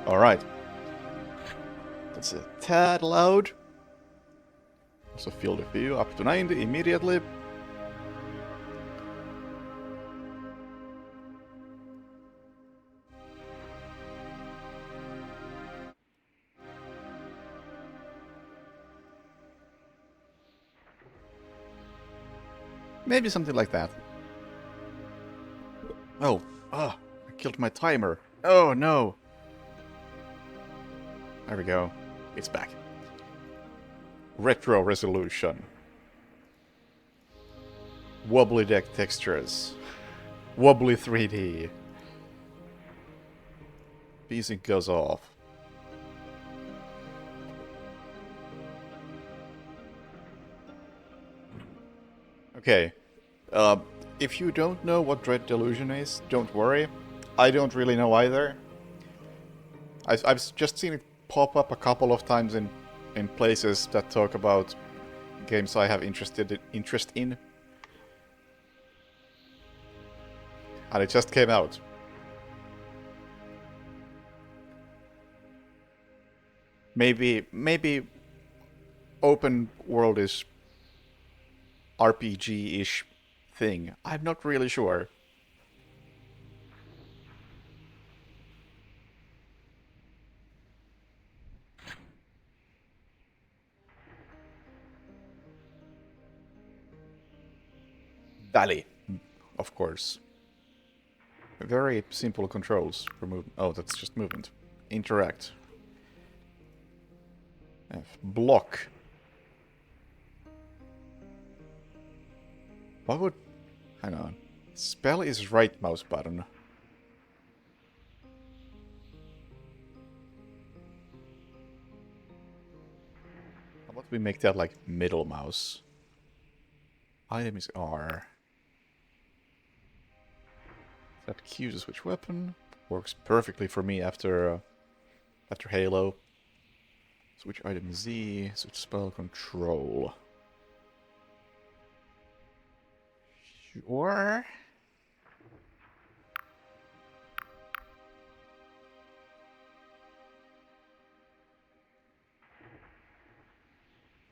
Alright. That's a tad loud. Also field of view up to 90 immediately. Maybe something like that. Oh, I killed my timer. Oh no. There we go. It's back. Retro resolution. Wobbly deck textures. Wobbly 3D. VSync goes off. Okay. If you don't know what Dread Delusion is, don't worry. I don't really know either. I've just seen it pop up a couple of times in places that talk about games I have interest in. And it just came out. Maybe open world is RPG-ish thing. I'm not really sure. Valley, of course. Very simple controls for movement. Oh, that's just movement. Interact. F. Block. What would... Hang on. Spell is right mouse button. How about we make that like middle mouse? Item is R. That Q to switch weapon. Works perfectly for me after Halo. Switch item Z. Switch spell control. Sure.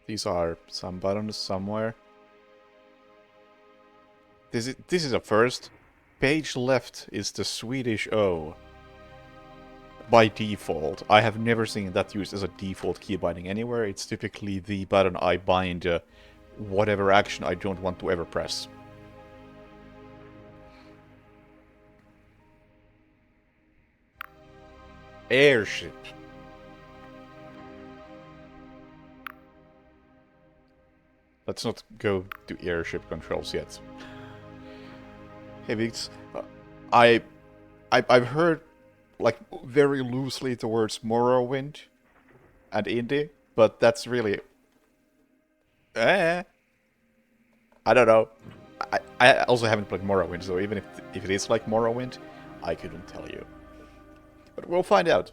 These are some buttons somewhere. This is a first. Page left is the Swedish O. By default. I have never seen that used as a default key binding anywhere. It's typically the button I bind whatever action I don't want to ever press. Airship. Let's not go to airship controls yet. Hey, Vix. I've heard, like, very loosely towards Morrowind and indie, but that's really... I don't know. I also haven't played Morrowind, so even if it is like Morrowind, I couldn't tell you. But we'll find out.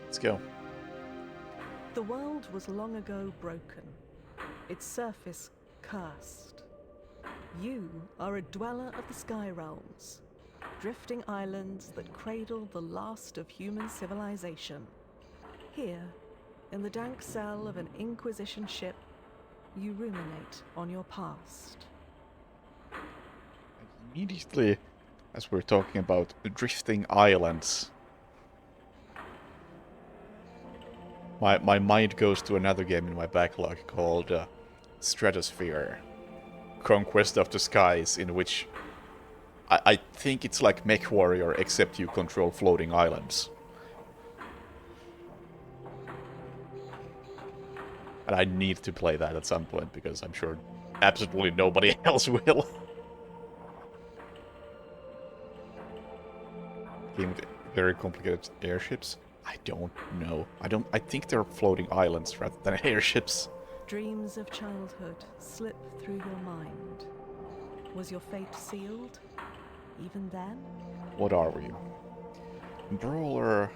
Let's go. The world was long ago broken, its surface cursed. You are a dweller of the sky realms, drifting islands that cradle the last of human civilization. Here, in the dank cell of an Inquisition ship, you ruminate on your past. Immediately, as we're talking about drifting islands, my mind goes to another game in my backlog called Stratosphere. Conquest of the Skies, in which I think it's like MechWarrior, except you control floating islands. And I need to play that at some point, because I'm sure absolutely nobody else will. Game with very complicated airships? I don't know. I think they're floating islands rather than airships. Dreams of childhood slip through your mind. Was your fate sealed, even then? What are we? Brawler,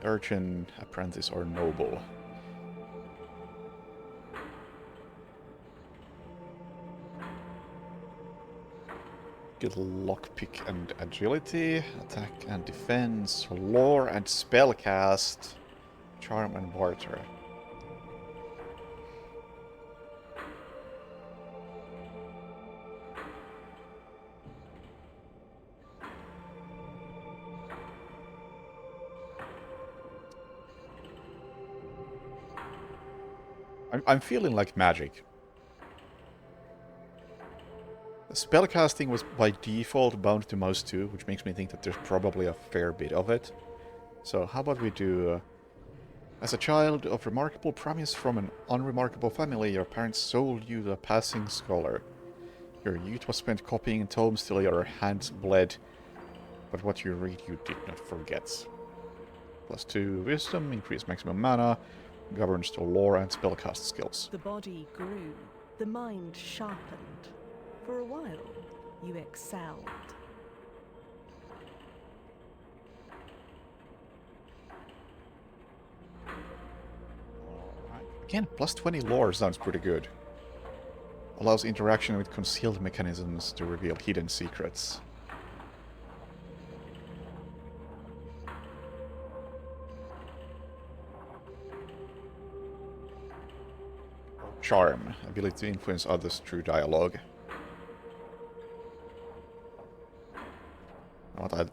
urchin, apprentice, or noble? Get lockpick and agility, attack and defense, lore and spellcast, charm and barter. I'm feeling like magic. Spellcasting was by default bound to mouse 2, which makes me think that there's probably a fair bit of it. So how about we do... as a child of remarkable promise from an unremarkable family, your parents sold you the passing scholar. Your youth was spent copying tomes till your hands bled, but what you read you did not forget. +2 wisdom, increase maximum mana, governs the lore and spellcast skills. The body grew, the mind sharpened. For a while, you excelled. Again, +20 lore sounds pretty good. Allows interaction with concealed mechanisms to reveal hidden secrets. Charm, ability to influence others through dialogue.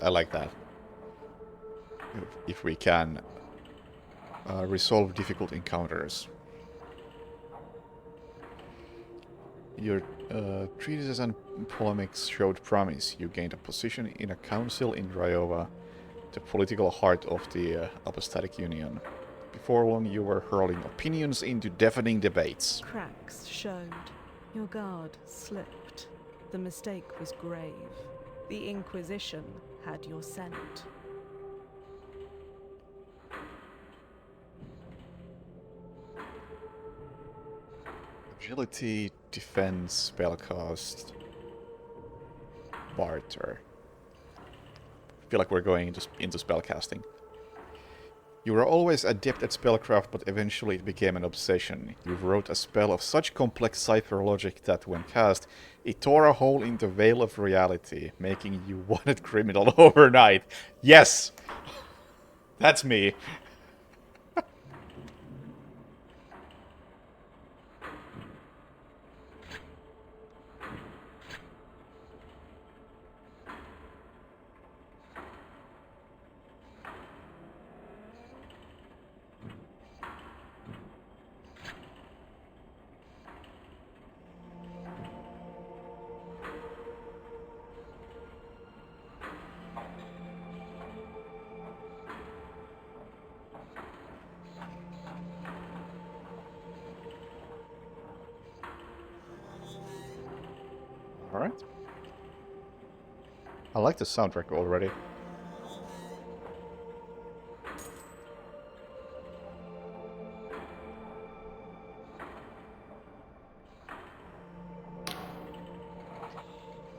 I like that. If we can resolve difficult encounters. Your treatises and polemics showed promise. You gained a position in a council in Ryova, the political heart of the Apostatic Union. Before long, you were hurling opinions into deafening debates. Cracks showed. Your guard slipped. The mistake was grave. The Inquisition had your scent. Agility, defense, spellcast, barter. I feel like we're going into spellcasting. You were always adept at spellcraft, but eventually it became an obsession. You wrote a spell of such complex cipher logic that when cast, it tore a hole in the veil of reality, making you wanted criminal overnight. Yes! That's me. Alright. I like the soundtrack already.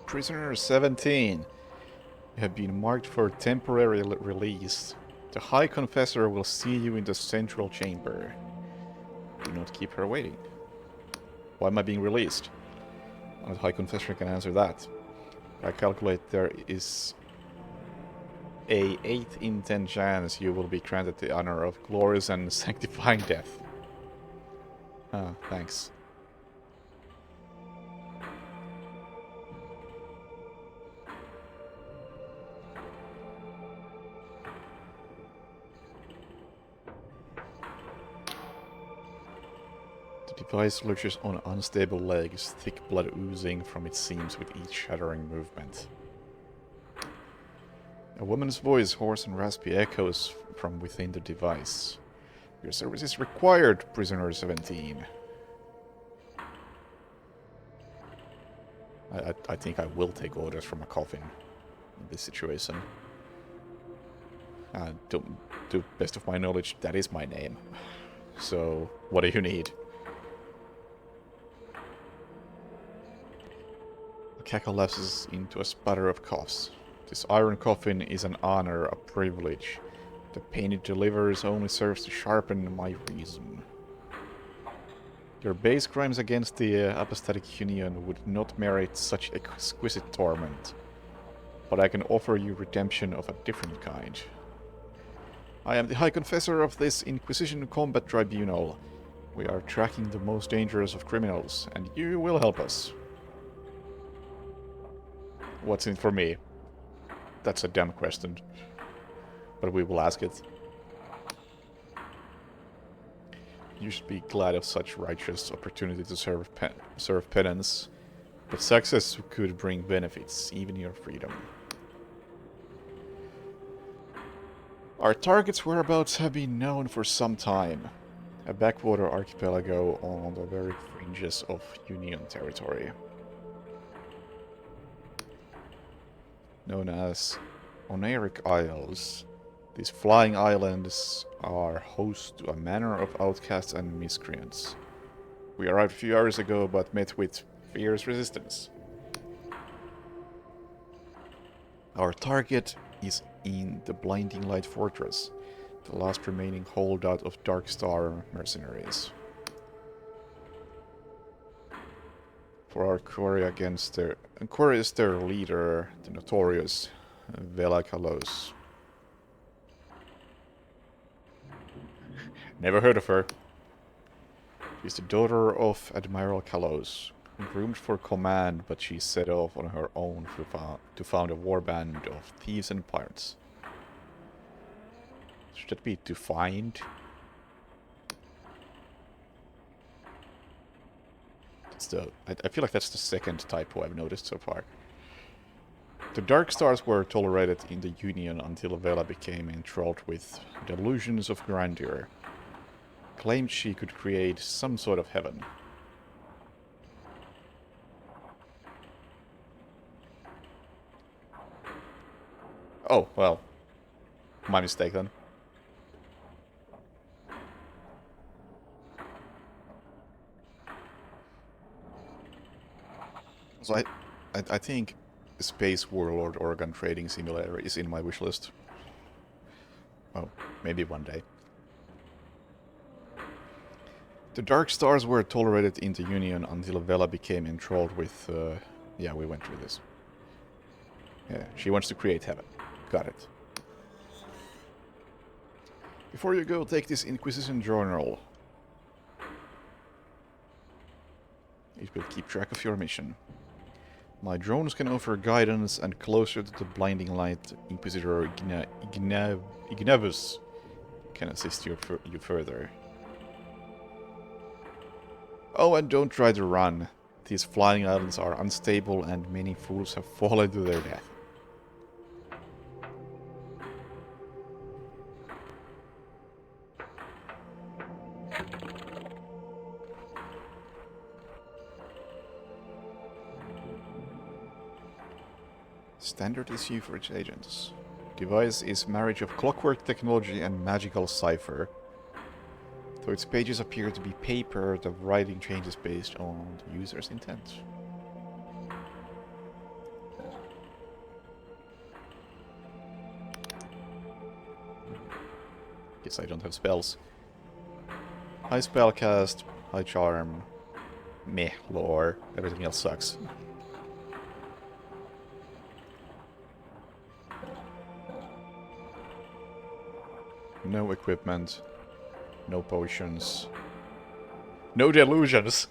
Prisoner 17. You have been marked for temporary release. The High Confessor will see you in the central chamber. Do not keep her waiting. Why am I being released? The High Confessor can answer that. I calculate there is a 8 in 10 chance you will be granted the honor of glorious and sanctifying death. Ah, thanks. The device lurches on unstable legs, thick blood oozing from its seams with each shattering movement. A woman's voice, hoarse and raspy, echoes from within the device. Your service is required, Prisoner 17. I think I will take orders from a coffin in this situation. To best of my knowledge, that is my name. So, what do you need? The cackle lapses into a sputter of coughs. This iron coffin is an honor, a privilege. The pain it delivers only serves to sharpen my reason. Your base crimes against the apostatic union would not merit such exquisite torment, but I can offer you redemption of a different kind. I am the High Confessor of this Inquisition Combat Tribunal. We are tracking the most dangerous of criminals, and you will help us. What's in it for me? That's a dumb question, but we will ask it. You should be glad of such righteous opportunity to serve penance, but success could bring benefits, even your freedom. Our target's whereabouts have been known for some time. A backwater archipelago on the very fringes of Union territory. Known as Oneric Isles, these flying islands are host to a manor of outcasts and miscreants. We arrived a few hours ago, but met with fierce resistance. Our target is in the Blinding Light Fortress, the last remaining holdout of Dark Star mercenaries. For our query against their leader, the notorious Vela Kalos. Never heard of her. She's the daughter of Admiral Kalos, groomed for command, but she set off on her own to found a warband of thieves and pirates. Should that be to find? I feel like that's the second typo I've noticed so far. The Dark Stars were tolerated in the Union until Vela became enthralled with delusions of grandeur. Claimed she could create some sort of heaven. Oh, well. My mistake then. So I think Space Warlord Organ Trading Simulator is in my wishlist. Oh, maybe one day. The Dark Stars were tolerated in the Union until Vela became enthralled with... yeah, we went through this. Yeah, she wants to create heaven. Got it. Before you go, take this Inquisition journal. It will keep track of your mission. My drones can offer guidance, and closer to the Blinding Light, Inquisitor Ignavus can assist you further. Oh, and don't try to run. These flying islands are unstable, and many fools have fallen to their death. Standard issue for its agents. Device is marriage of clockwork technology and magical cipher. Though its pages appear to be paper, the writing changes based on the user's intent. Guess I don't have spells. High spellcast, high charm, meh lore, everything else sucks. No equipment. No potions. No delusions!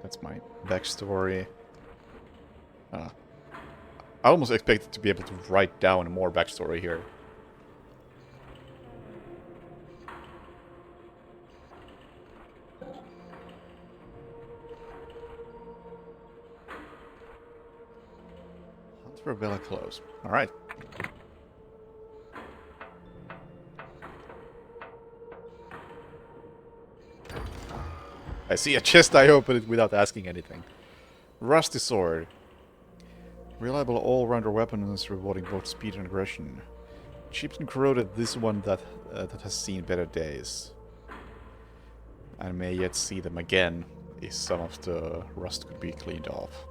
That's my backstory. I almost expected to be able to write down more backstory here. Hunt for Bella Close. Alright. I see a chest, I open it without asking anything. Rusty Sword. Reliable all-rounder weapons rewarding both speed and aggression. Chipped and corroded, this one that has seen better days. and may yet see them again if some of the rust could be cleaned off.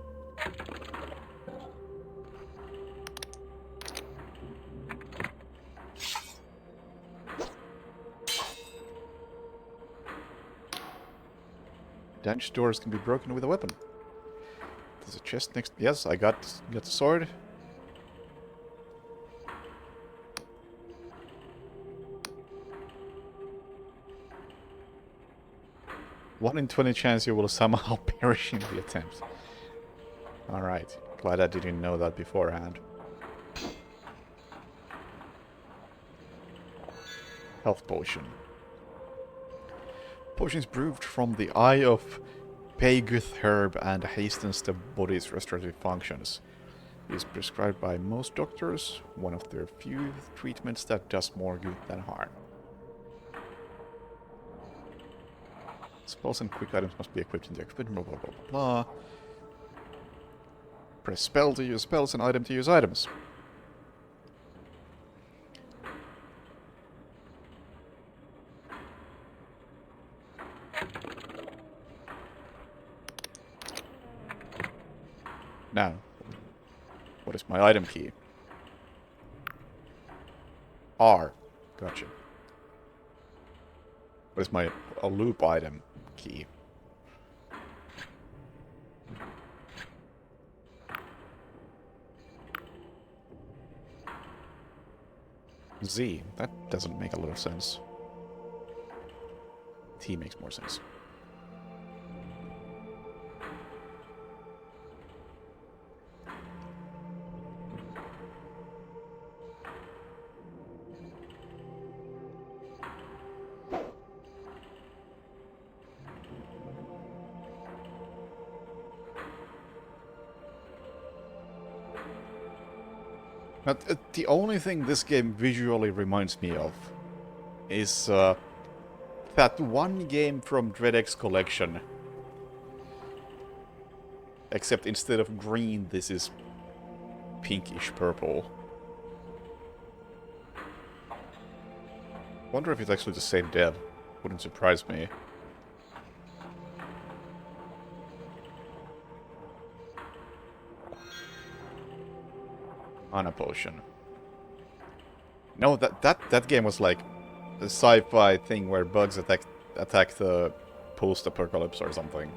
Dungeon doors can be broken with a weapon. There's a chest next. Yes, I got the sword. One in 20 chance you will somehow perish in the attempt. Alright, glad I didn't know that beforehand. Health potion. Potions brewed from the eye of Paguth herb and hastens the body's restorative functions. It is prescribed by most doctors, one of their few treatments that does more good than harm. Spells and quick items must be equipped in the equipment, blah blah blah blah blah. Press spell to use spells and item to use items. Now, what is my item key? R. Gotcha. What is my loop item key? Z. That doesn't make a lot of sense. T makes more sense. But the only thing this game visually reminds me of is that one game from DreadX Collection. Except instead of green, this is pinkish purple. Wonder if it's actually the same dev. Wouldn't surprise me. Mana potion. No, that game was like a sci-fi thing where bugs attack the post-apocalypse or something.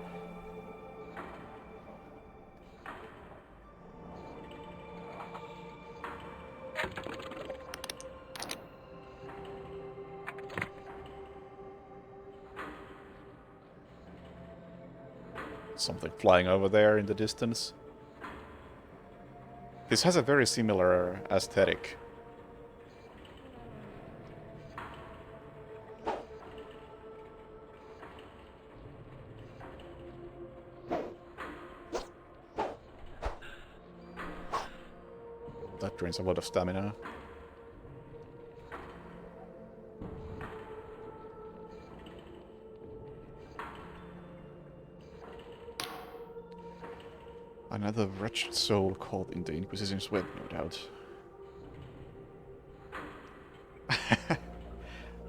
Something flying over there in the distance. This has a very similar aesthetic. That drains a lot of stamina. Another wretched soul caught in the Inquisition's web, no doubt.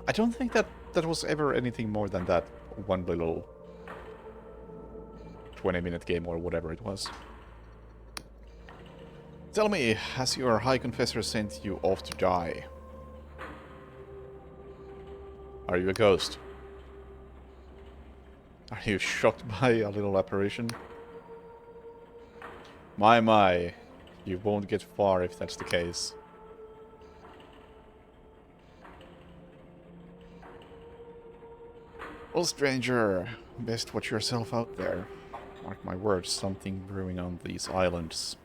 I don't think that was ever anything more than that one little 20-minute game or whatever it was. Tell me, has your High Confessor sent you off to die? Are you a ghost? Are you shocked by a little apparition? My, you won't get far if that's the case. Well, stranger, best watch yourself out there. Mark my words, something brewing on these islands.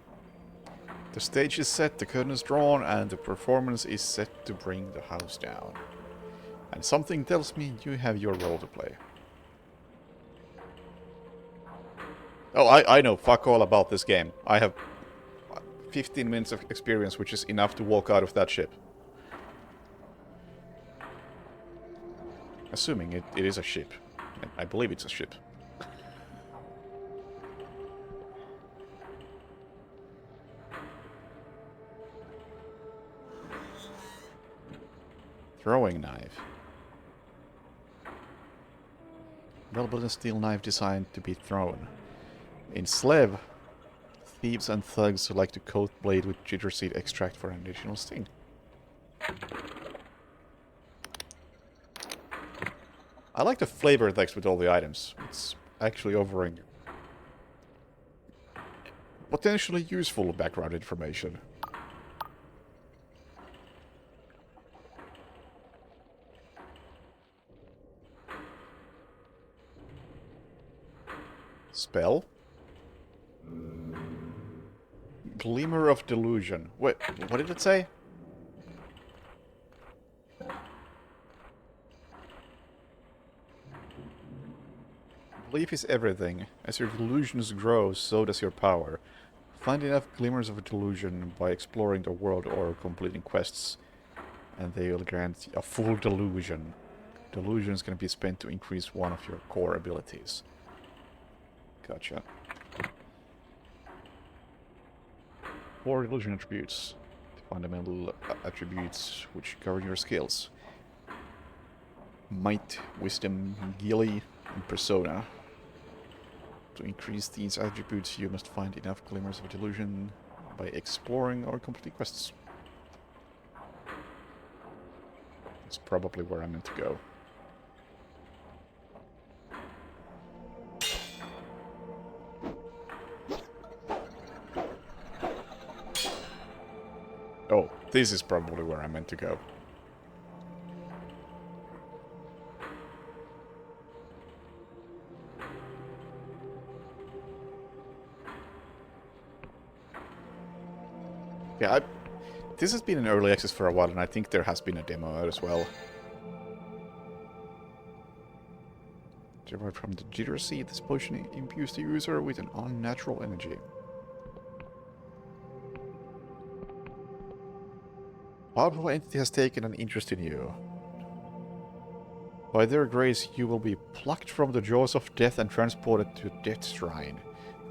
The stage is set, the curtain is drawn, and the performance is set to bring the house down. And something tells me you have your role to play. Oh, I know fuck all about this game. I have 15 minutes of experience, which is enough to walk out of that ship. Assuming it is a ship. I believe it's a ship. Throwing knife. Well-built and steel knife designed to be thrown. In Slev, thieves and thugs like to coat blade with jitter seed extract for an additional sting. I like the flavor text with all the items. It's actually offering potentially useful background information. Spell? Glimmer of Delusion. Wait, what did it say? Belief is everything. As your delusions grow, so does your power. Find enough glimmers of a delusion by exploring the world or completing quests, and they will grant a full delusion. Delusions can be spent to increase one of your core abilities. Gotcha. 4 illusion attributes. Fundamental attributes which govern your skills. Might, Wisdom, Gilly, and Persona. To increase these attributes, you must find enough glimmers of delusion by exploring or completing quests. That's probably where I'm meant to go. Oh, this is probably where I'm meant to go. Yeah, this has been in early access for a while, and I think there has been a demo out as well. Derived from the jitter seed, this potion imbues the user with an unnatural energy. Powerful entity has taken an interest in you. By their grace, you will be plucked from the jaws of death and transported to a death shrine,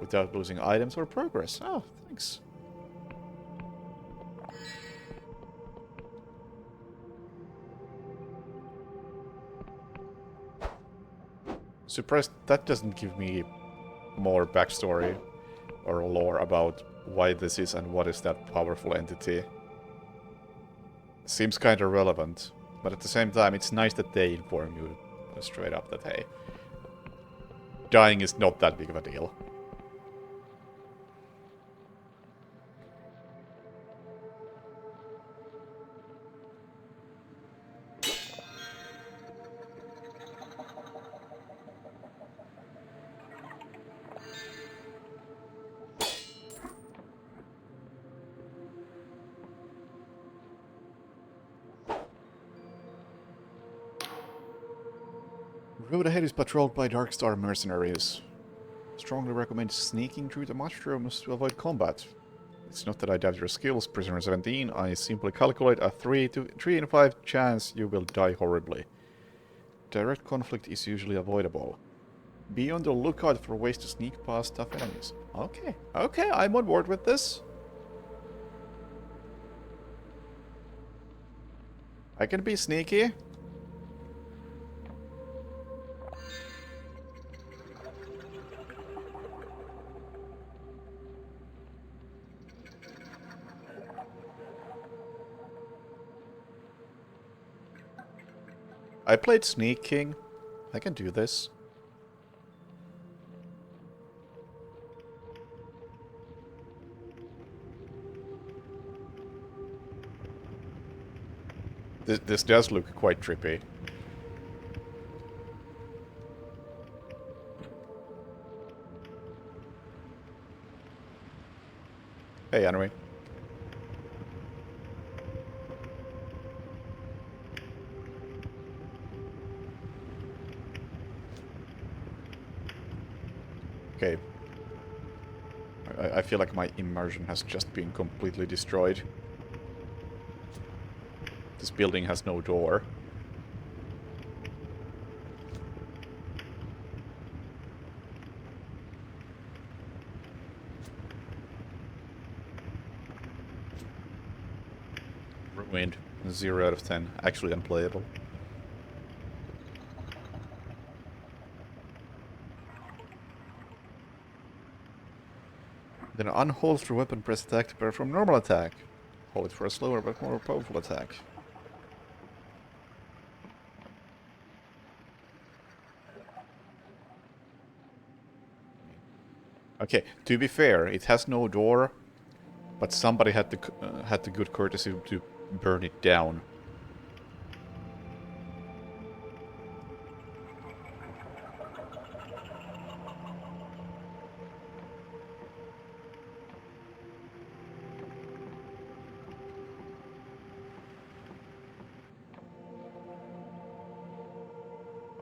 without losing items or progress. Oh, thanks. Surprised that doesn't give me more backstory or lore about why this is and what is that powerful entity. Seems kind of relevant, but at the same time, it's nice that they inform you straight up that, hey, dying is not that big of a deal. Road ahead is patrolled by Darkstar mercenaries. Strongly recommend sneaking through the mushrooms to avoid combat. It's not that I doubt your skills, Prisoner 17. I simply calculate a 3 in 5 chance you will die horribly. Direct conflict is usually avoidable. Be on the lookout for ways to sneak past tough enemies. Okay, okay, I'm on board with this. I can be sneaky. I played Sneak King. I can do this. This does look quite trippy. Hey, Henry. Okay. I feel like my immersion has just been completely destroyed. This building has no door. Ruined. 0 out of 10. Actually unplayable. Then unhold through weapon press attack to perform normal attack. Hold it for a slower but more powerful attack. Okay, to be fair, it has no door, but somebody had the good courtesy to burn it down.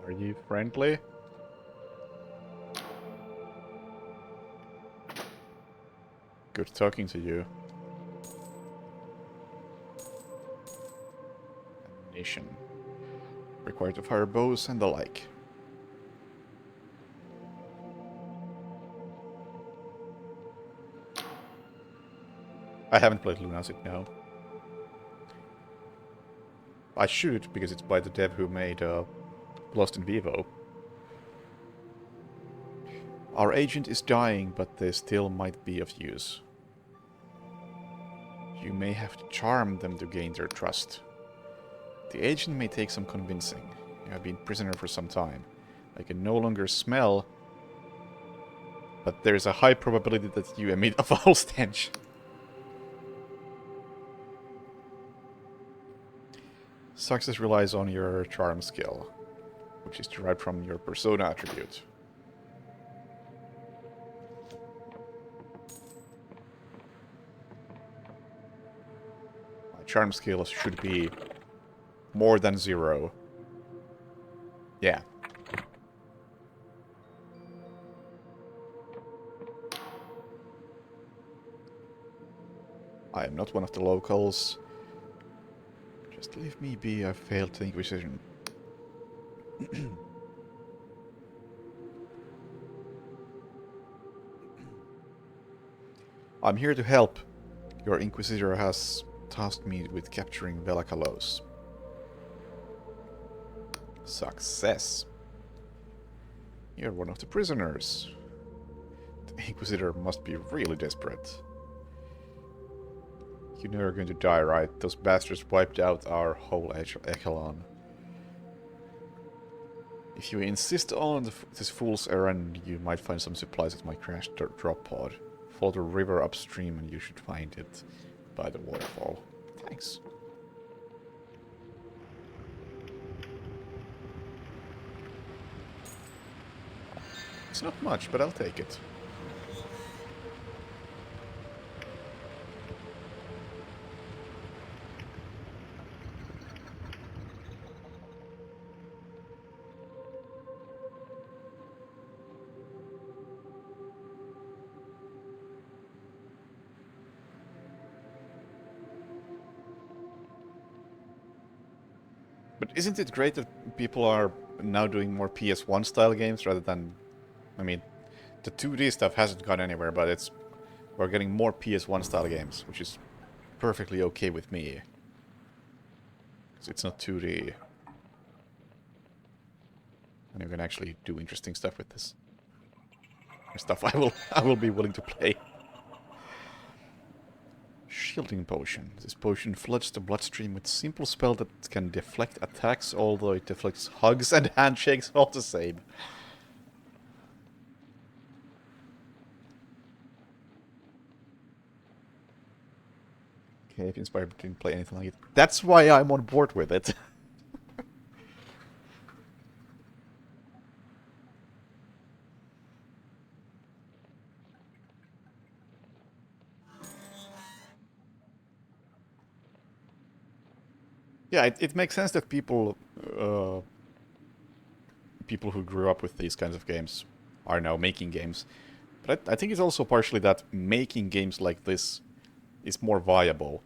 Are you friendly? Good talking to you. Ammunition. Required to fire bows and the like. I haven't played Lunatic now. I should, because it's by the dev who made Lost in Vivo. Our agent is dying, but they still might be of use. You may have to charm them to gain their trust. The agent may take some convincing. You have been prisoner for some time. I can no longer smell, but there's a high probability that you emit a foul stench. Success relies on your charm skill, which is derived from your persona attribute. My charm skill should be more than 0. Yeah. I am not one of the locals. Just leave me be, I failed the Inquisition. I'm here to help. Your Inquisitor has tasked me with capturing Velakalos. Success. You're one of the prisoners. The Inquisitor must be really desperate. You know you're going to die, right? Those bastards wiped out our whole echelon. If you insist on this fool's errand, you might find some supplies at my crashed drop pod. Follow the river upstream and you should find it by the waterfall. Thanks. It's not much, but I'll take it. But isn't it great that people are now doing more PS1 style games rather than... I mean, the 2D stuff hasn't gone anywhere, but we're getting more PS1 style games, which is perfectly okay with me. Because it's not 2D. And you can actually do interesting stuff with this. Stuff I will be willing to play. Shielding potion. This potion floods the bloodstream with a simple spell that can deflect attacks, although it deflects hugs and handshakes all the same. Okay, if Inspired didn't play anything like it. That's why I'm on board with it. Yeah, it makes sense that people who grew up with these kinds of games are now making games. But I think it's also partially that making games like this is more viable.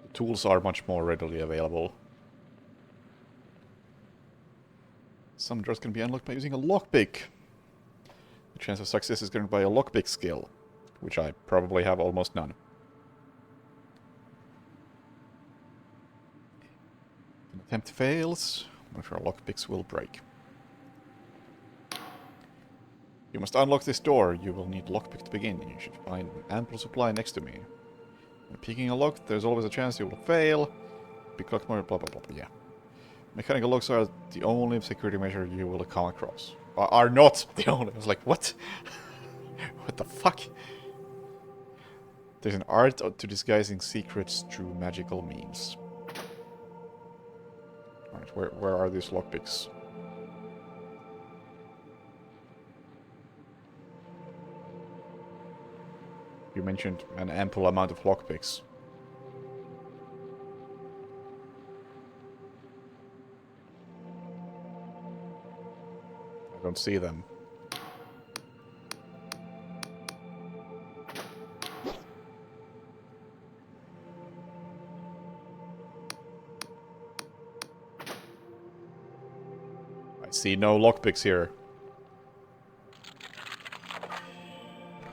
The tools are much more readily available. Some doors can be unlocked by using a lockpick. The chance of success is granted by a lockpick skill, which I probably have almost none. Attempt fails. One of your lockpicks will break. You must unlock this door. You will need lockpick to begin. You should find an ample supply next to me. When picking a lock, there's always a chance you will fail. Pick lock more, blah blah blah. Yeah. Mechanical locks are the only security measure you will come across. Are not the only. I was like, what? What the fuck? There's an art to disguising secrets through magical means. Alright, where are these lockpicks? You mentioned an ample amount of lockpicks. I don't see them. I see no lockpicks here.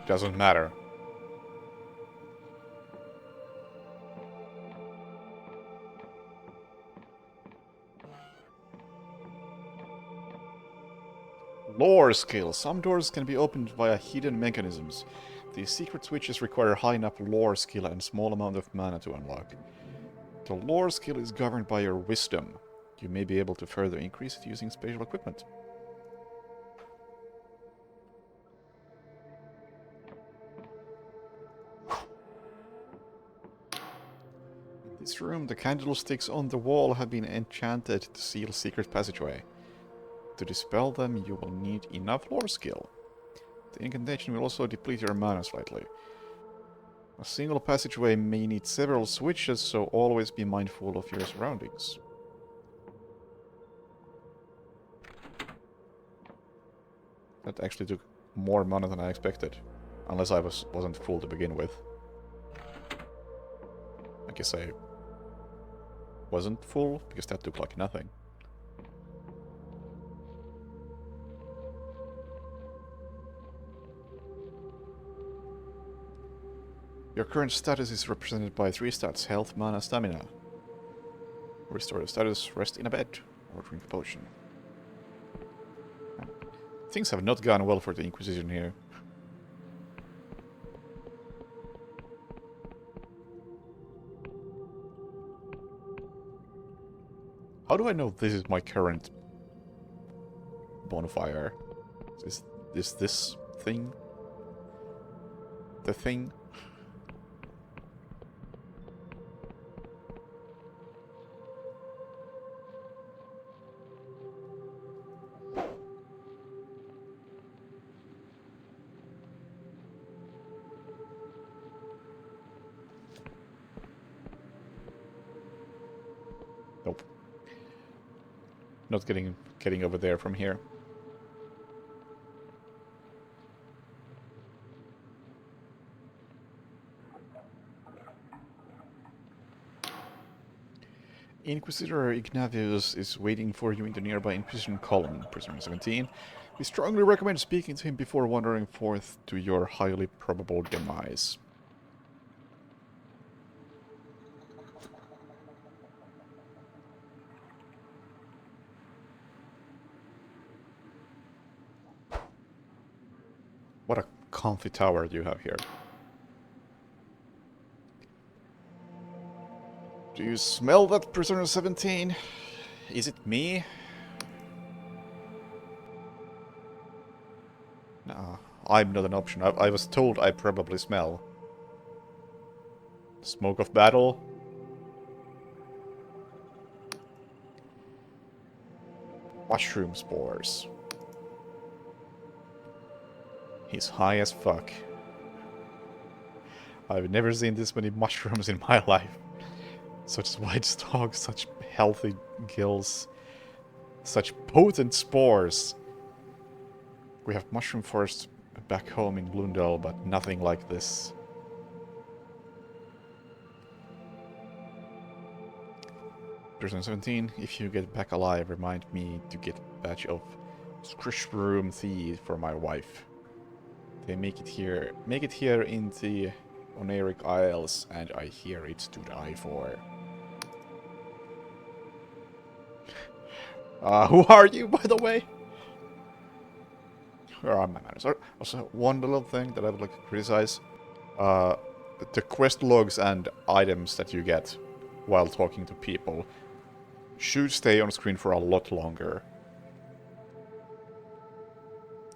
Doesn't matter. Lore skill. Some doors can be opened via hidden mechanisms. These secret switches require high enough lore skill and small amount of mana to unlock. The lore skill is governed by your wisdom. You may be able to further increase it using special equipment. In this room, the candlesticks on the wall have been enchanted to seal secret passageway. To dispel them, you will need enough lore skill. The incantation will also deplete your mana slightly. A single passageway may need several switches, so always be mindful of your surroundings. That actually took more mana than I expected. Unless I wasn't full to begin with. I guess I wasn't full, because that took like nothing. Your current status is represented by 3 stats: health, mana, stamina. Restore the status, rest in a bed, or drink a potion. Things have not gone well for the Inquisition here. How do I know this is my current bonfire? Is this thing the thing? Nope. Not getting over there from here. Inquisitor Ignatius is waiting for you in the nearby Inquisition column, Prisoner 17. We strongly recommend speaking to him before wandering forth to your highly probable demise. What a comfy tower you have here. Do you smell that, Prisoner 17? Is it me? Nah, I'm not an option. I was told I probably smell. Smoke of battle? Mushroom spores. He's high as fuck. I've never seen this many mushrooms in my life. Such wide stalks, such healthy gills, such potent spores. We have mushroom forests back home in Lundell, but nothing like this. Person 17, if you get back alive, remind me to get a batch of Scrishroom tea for my wife. They make it here in the Oneric Isles, and I hear it's to die for. Who are you, by the way? Where are my manners? Also, one little thing that I would like to criticize. Uh, the quest logs and items that you get while talking to people should stay on screen for a lot longer.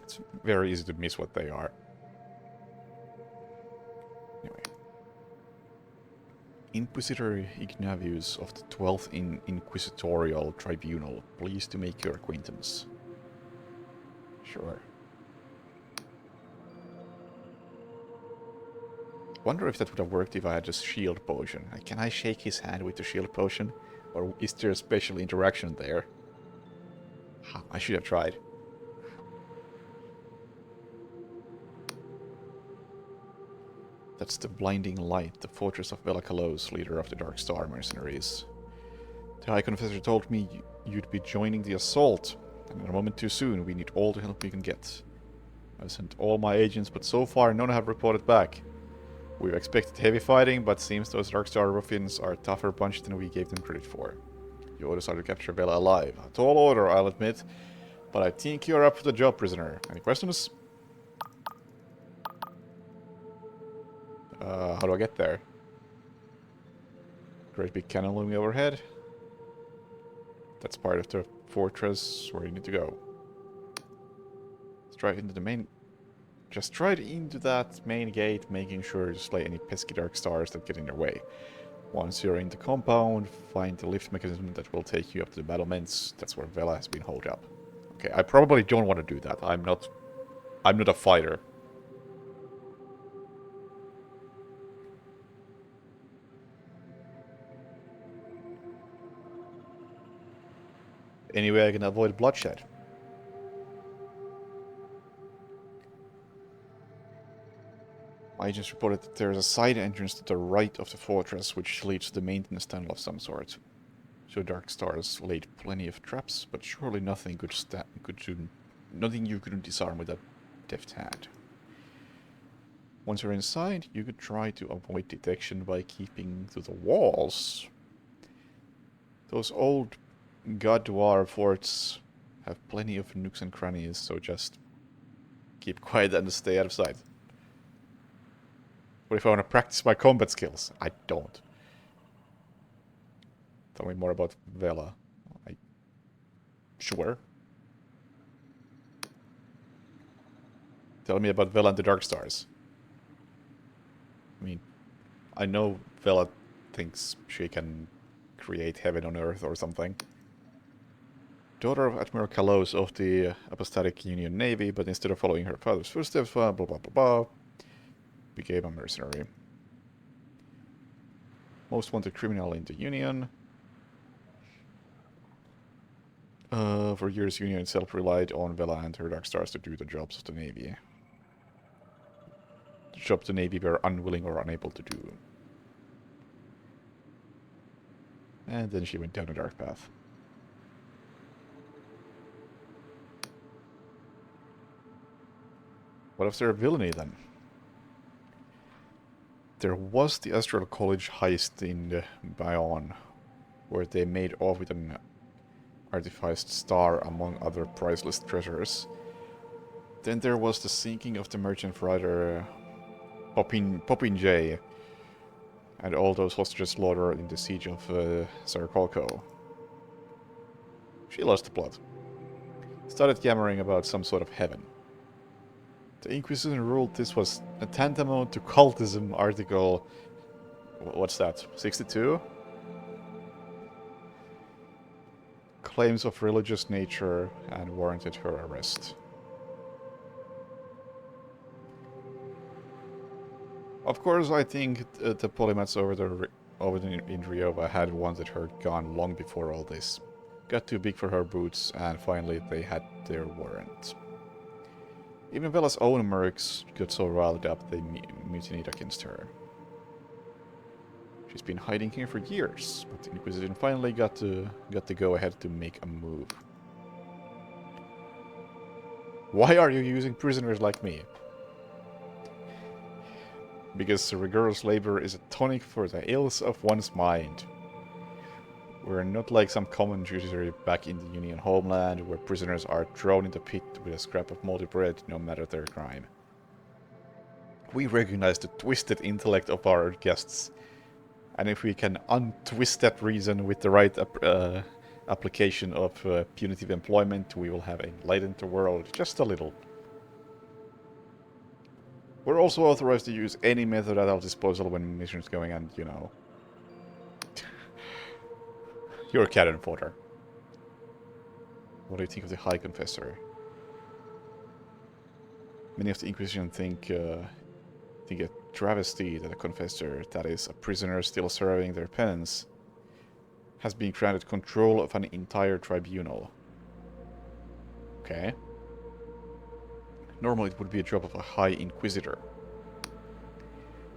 It's very easy to miss what they are. Anyway. Inquisitor Ignavius of the 12th Inquisitorial Tribunal, pleased to make your acquaintance. Sure. Wonder if that would have worked if I had a shield potion. Can I shake his hand with the shield potion? Or is there a special interaction there? I should have tried. That's the Blinding Light, the fortress of Velakalos, leader of the Dark Star mercenaries. The High Confessor told me you'd be joining the assault, and in a moment too soon, we need all the help we can get. I've sent all my agents, but so far none have reported back. We've expected heavy fighting, but seems those Darkstar ruffians are a tougher bunch than we gave them credit for. The orders are to capture Bella alive. A tall order, I'll admit, but I think you're up for the job, prisoner. Any questions? How do I get there? Great big cannon looming overhead. That's part of the fortress where you need to go. Let's drive into the main... Just drive into that main gate, making sure to slay any pesky dark stars that get in your way. Once you're in the compound, find the lift mechanism that will take you up to the battlements. That's where Vela has been holed up. Okay, I probably don't want to do that. I'm not a fighter. Anyway, I can avoid bloodshed. I just reported that there's a side entrance to the right of the fortress which leads to the maintenance tunnel of some sort. So Dark Stars laid plenty of traps, but surely nothing nothing you couldn't disarm with a deft hand. Once you're inside, you could try to avoid detection by keeping to the walls. Those old Godwar forts have plenty of nooks and crannies, so just keep quiet and stay out of sight. What if I want to practice my combat skills? I don't. Tell me more about Vela. Sure. Tell me about Vela and the Dark Stars. I mean, I know Vela thinks she can create heaven on earth or something. Daughter of Admiral Kalos of the Apostatic Union Navy, but instead of following her father's footsteps, blah blah blah blah, became a mercenary. Most wanted criminal in the Union. For years, Union itself relied on Vela and her Dark Stars to do the jobs of the Navy. The job the Navy were unwilling or unable to do. And then she went down a dark path. What if they're a villainy then? There was the Astral College heist in Bayonne, where they made off with an artificed star among other priceless treasures. Then there was the sinking of the merchant freighter Popinjay, and all those hostages slaughtered in the siege of Sarkolko. She lost the plot. Started yammering about some sort of heaven. The Inquisition ruled this was a tantamount to cultism. Article... What's that? 62? Claims of religious nature and warranted her arrest. Of course, I think the polymaths in Ryova had wanted her gone long before all this. Got too big for her boots, and finally they had their warrant. Even Vela's own mercs got so riled up they mutinied against her. She's been hiding here for years, but the Inquisition finally got the go-ahead to make a move. Why are you using prisoners like me? Because rigorous labor is a tonic for the ills of one's mind. We're not like some common judiciary back in the Union homeland, where prisoners are thrown in the pit with a scrap of moldy bread, no matter their crime. We recognize the twisted intellect of our guests, and if we can untwist that reason with the right application of punitive employment, we will have enlightened the world just a little. We're also authorized to use any method at our disposal when missions going, and, you know... You're cannon fodder. What do you think of the High Confessor? Many of the Inquisition think a travesty that a confessor, that is, a prisoner still serving their penance, has been granted control of an entire tribunal. Okay. Normally it would be a job of a High Inquisitor.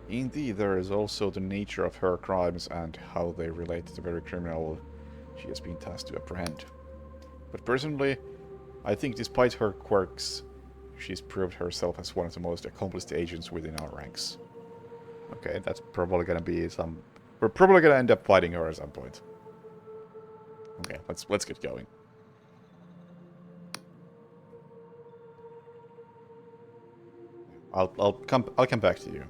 Indeed, there is also the nature of her crimes and how they relate to the very criminal she has been tasked to apprehend. But personally, I think despite her quirks, she's proved herself as one of the most accomplished agents within our ranks. Okay, that's probably gonna be some... We're probably gonna end up fighting her at some point. Okay, let's get going. I'll come back to you.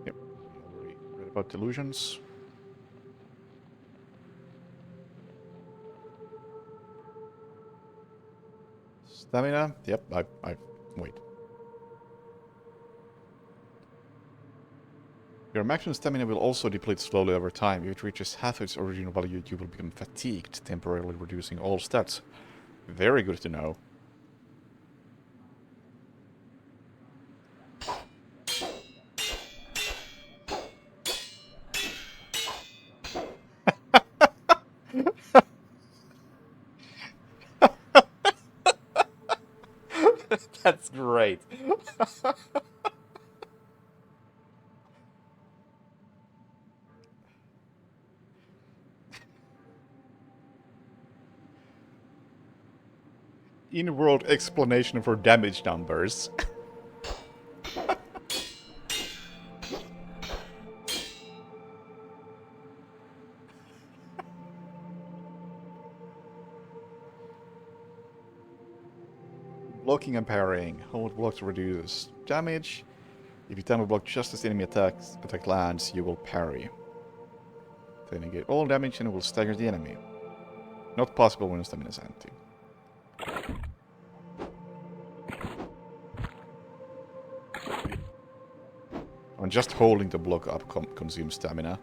Yep, already read about delusions. Stamina? Yep, wait. Your maximum stamina will also deplete slowly over time. If it reaches half its original value, you will become fatigued, temporarily reducing all stats. Very good to know. That's great. In-world explanation for damage numbers. Blocking and parrying. Hold block to reduce damage. If you time a block just as the enemy attack lands, you will parry. Then you get all damage and it will stagger the enemy. Not possible when stamina is empty. And just holding the block up consumes stamina.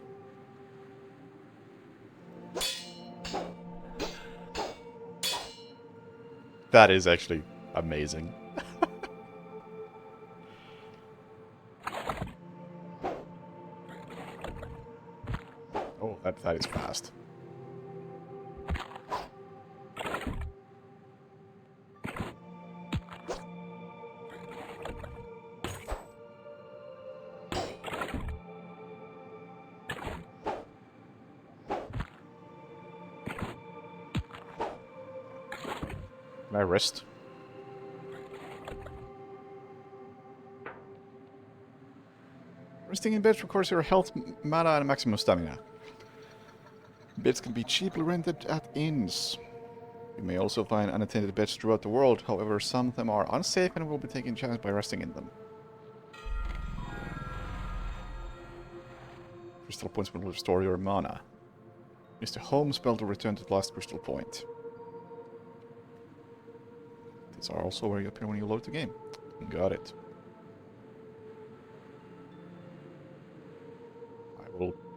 That is actually amazing. Oh, that is fast. Can I rest? Resting in bed requires your health, mana, and maximum stamina. Beds can be cheaply rented at inns. You may also find unattended beds throughout the world, however some of them are unsafe and will be taken chance by resting in them. Crystal points will restore your mana. Use the home spell to return to the last crystal point. These are also where you appear when you load the game. Got it.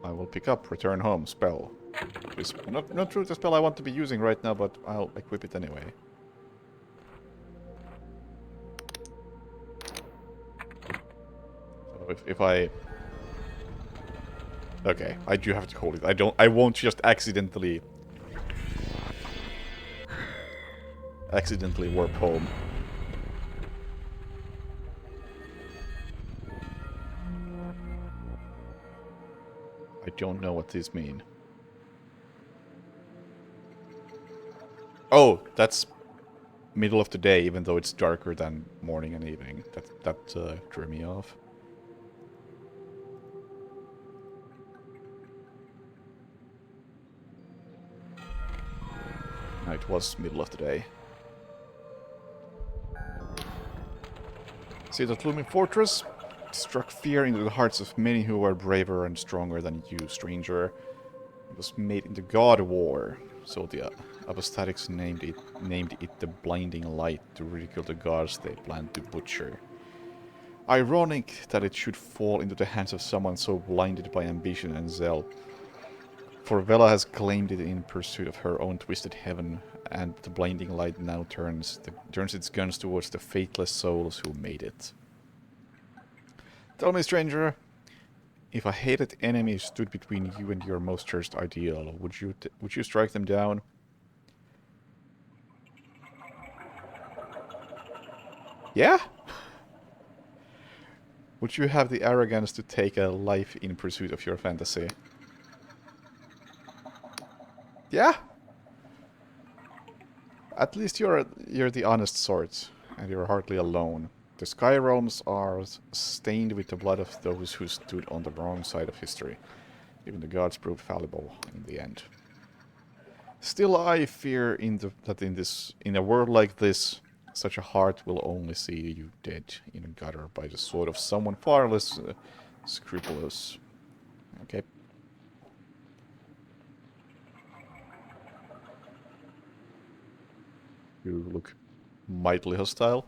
I will pick up Return Home spell. It's not true the spell I want to be using right now, but I'll equip it anyway. So if I... Okay, I do have to hold it. I won't just accidentally warp home. don't know what these mean. Oh, that's middle of the day, even though it's darker than morning and evening. That threw me off. No, it was middle of the day. See that looming fortress? It struck fear into the hearts of many who were braver and stronger than you, stranger. It was made in the God War, so the apostatics named it the Blinding Light to ridicule the gods they planned to butcher. Ironic that it should fall into the hands of someone so blinded by ambition and zeal. For Vela has claimed it in pursuit of her own twisted heaven, and the Blinding Light now turns its guns towards the faithless souls who made it. Tell me, stranger, if a hated enemy stood between you and your most cherished ideal, would you strike them down? Yeah? Would you have the arrogance to take a life in pursuit of your fantasy? Yeah? At least you're the honest sort, and you're hardly alone. The Sky Realms are stained with the blood of those who stood on the wrong side of history. Even the gods proved fallible in the end. Still, I fear that in a world like this, such a heart will only see you dead in a gutter by the sword of someone far less scrupulous. Okay. You look mightily hostile.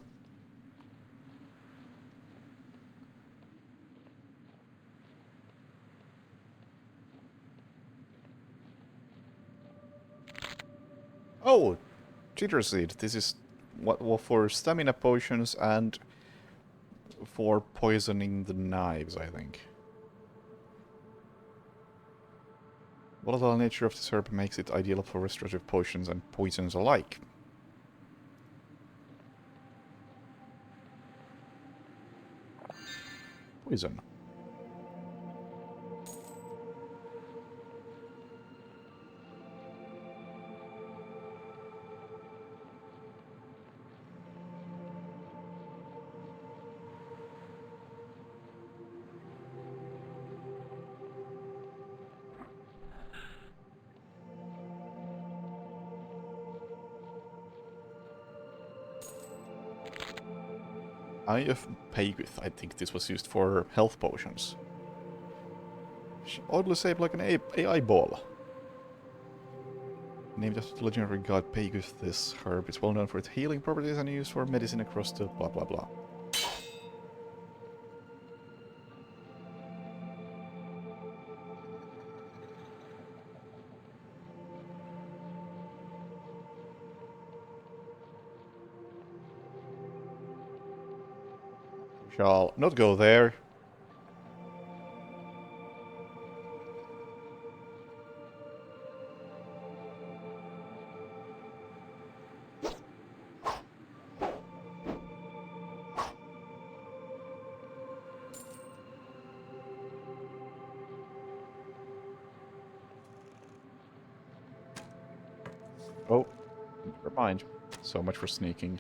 Oh, Cheater Seed. This is what well, for stamina potions and for poisoning the knives, I think. Volatile nature of this herb makes it ideal for restorative potions and poisons alike. Poison. Eye of Paguth. I think this was used for health potions. Oddly shaped like an AI ball. Named after the legendary god Paguth, this herb is well known for its healing properties and used for medicine across the blah blah blah. Shall not go there. Oh, never mind. So much for sneaking.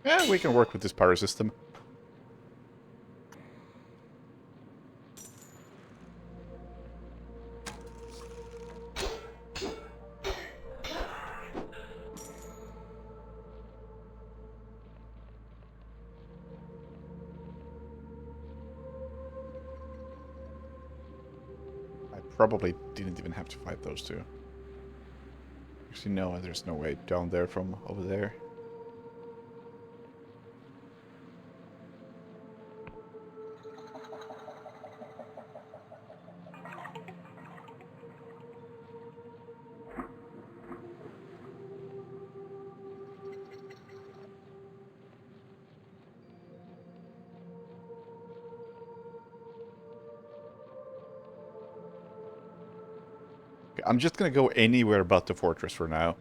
Yeah, we can work with this power system. I probably didn't even have to fight those two. Actually, no, there's no way down there from over there. I'm just gonna go anywhere but the fortress for now.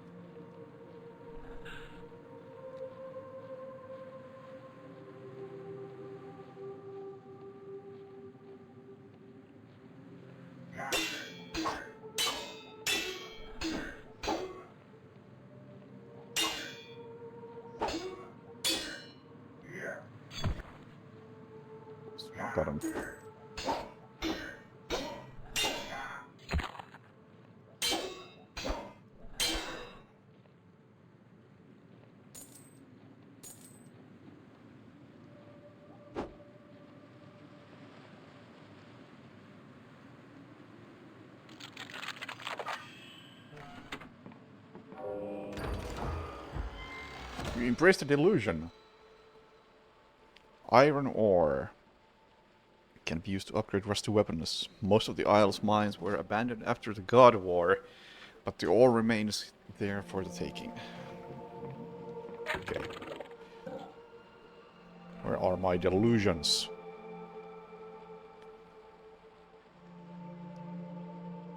Got him. You embrace the delusion. Iron ore can be used to upgrade rusty weapons. Most of the Isle's mines were abandoned after the God War, but the ore remains there for the taking. Okay. Where are my delusions?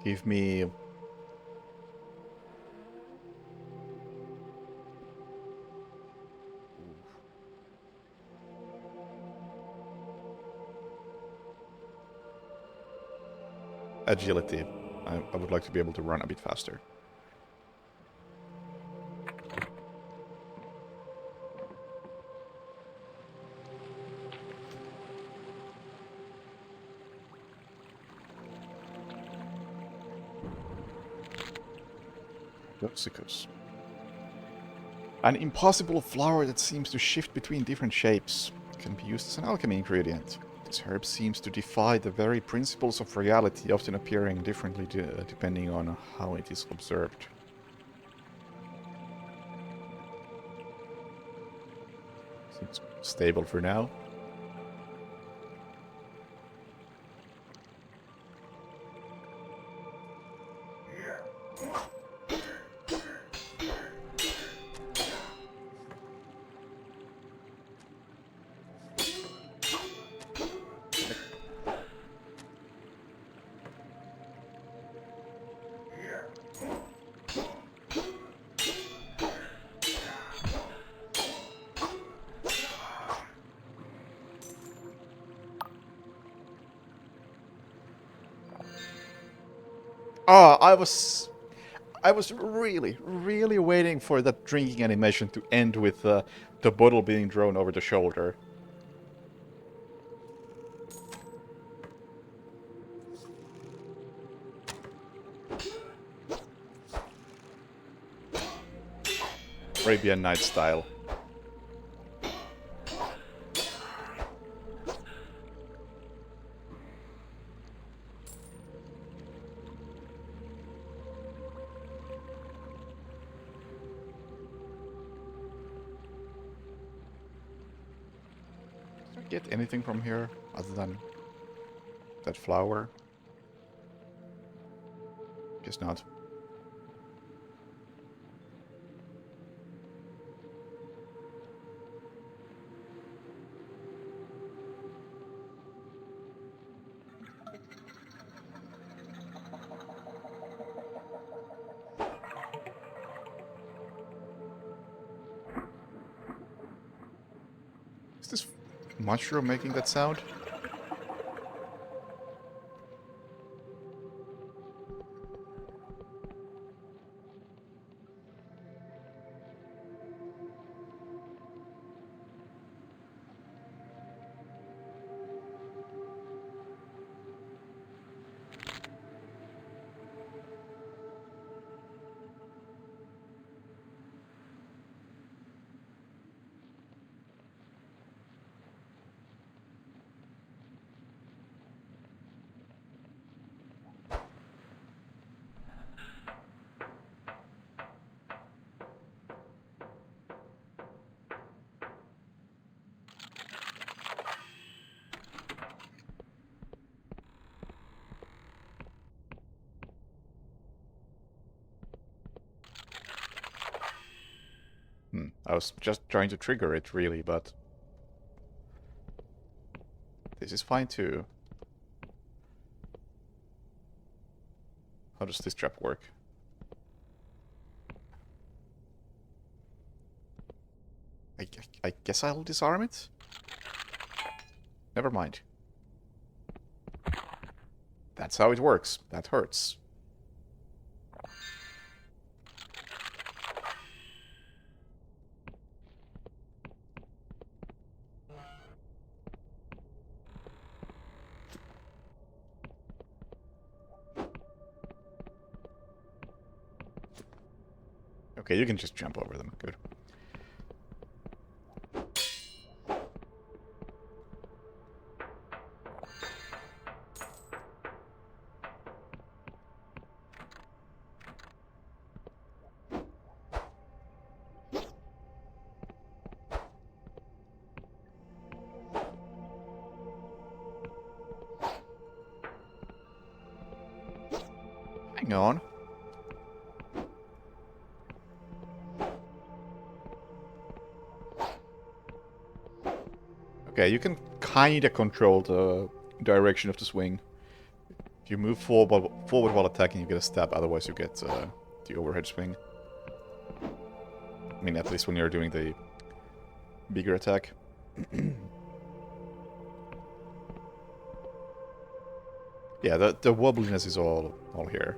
Give me... agility. I would like to be able to run a bit faster. Yoxicus. An impossible flower that seems to shift between different shapes. Can be used as an alchemy ingredient. This herb seems to defy the very principles of reality, often appearing differently depending on how it is observed. Seems stable for now. Ah, I was really, really waiting for that drinking animation to end with the bottle being drawn over the shoulder. Arabian Night style. Get anything from here other than that flower? Guess not. Is this mushroom making that sound? I was just trying to trigger it, really, but... this is fine, too. How does this trap work? I guess I'll disarm it? Never mind. That's how it works. That hurts. Okay, you can just jump over them. Good. Hang on. Okay, you can kinda control the direction of the swing. If you move forward while attacking, you get a stab. Otherwise, you get the overhead swing. I mean, at least when you're doing the bigger attack. Yeah, the wobbliness is all here.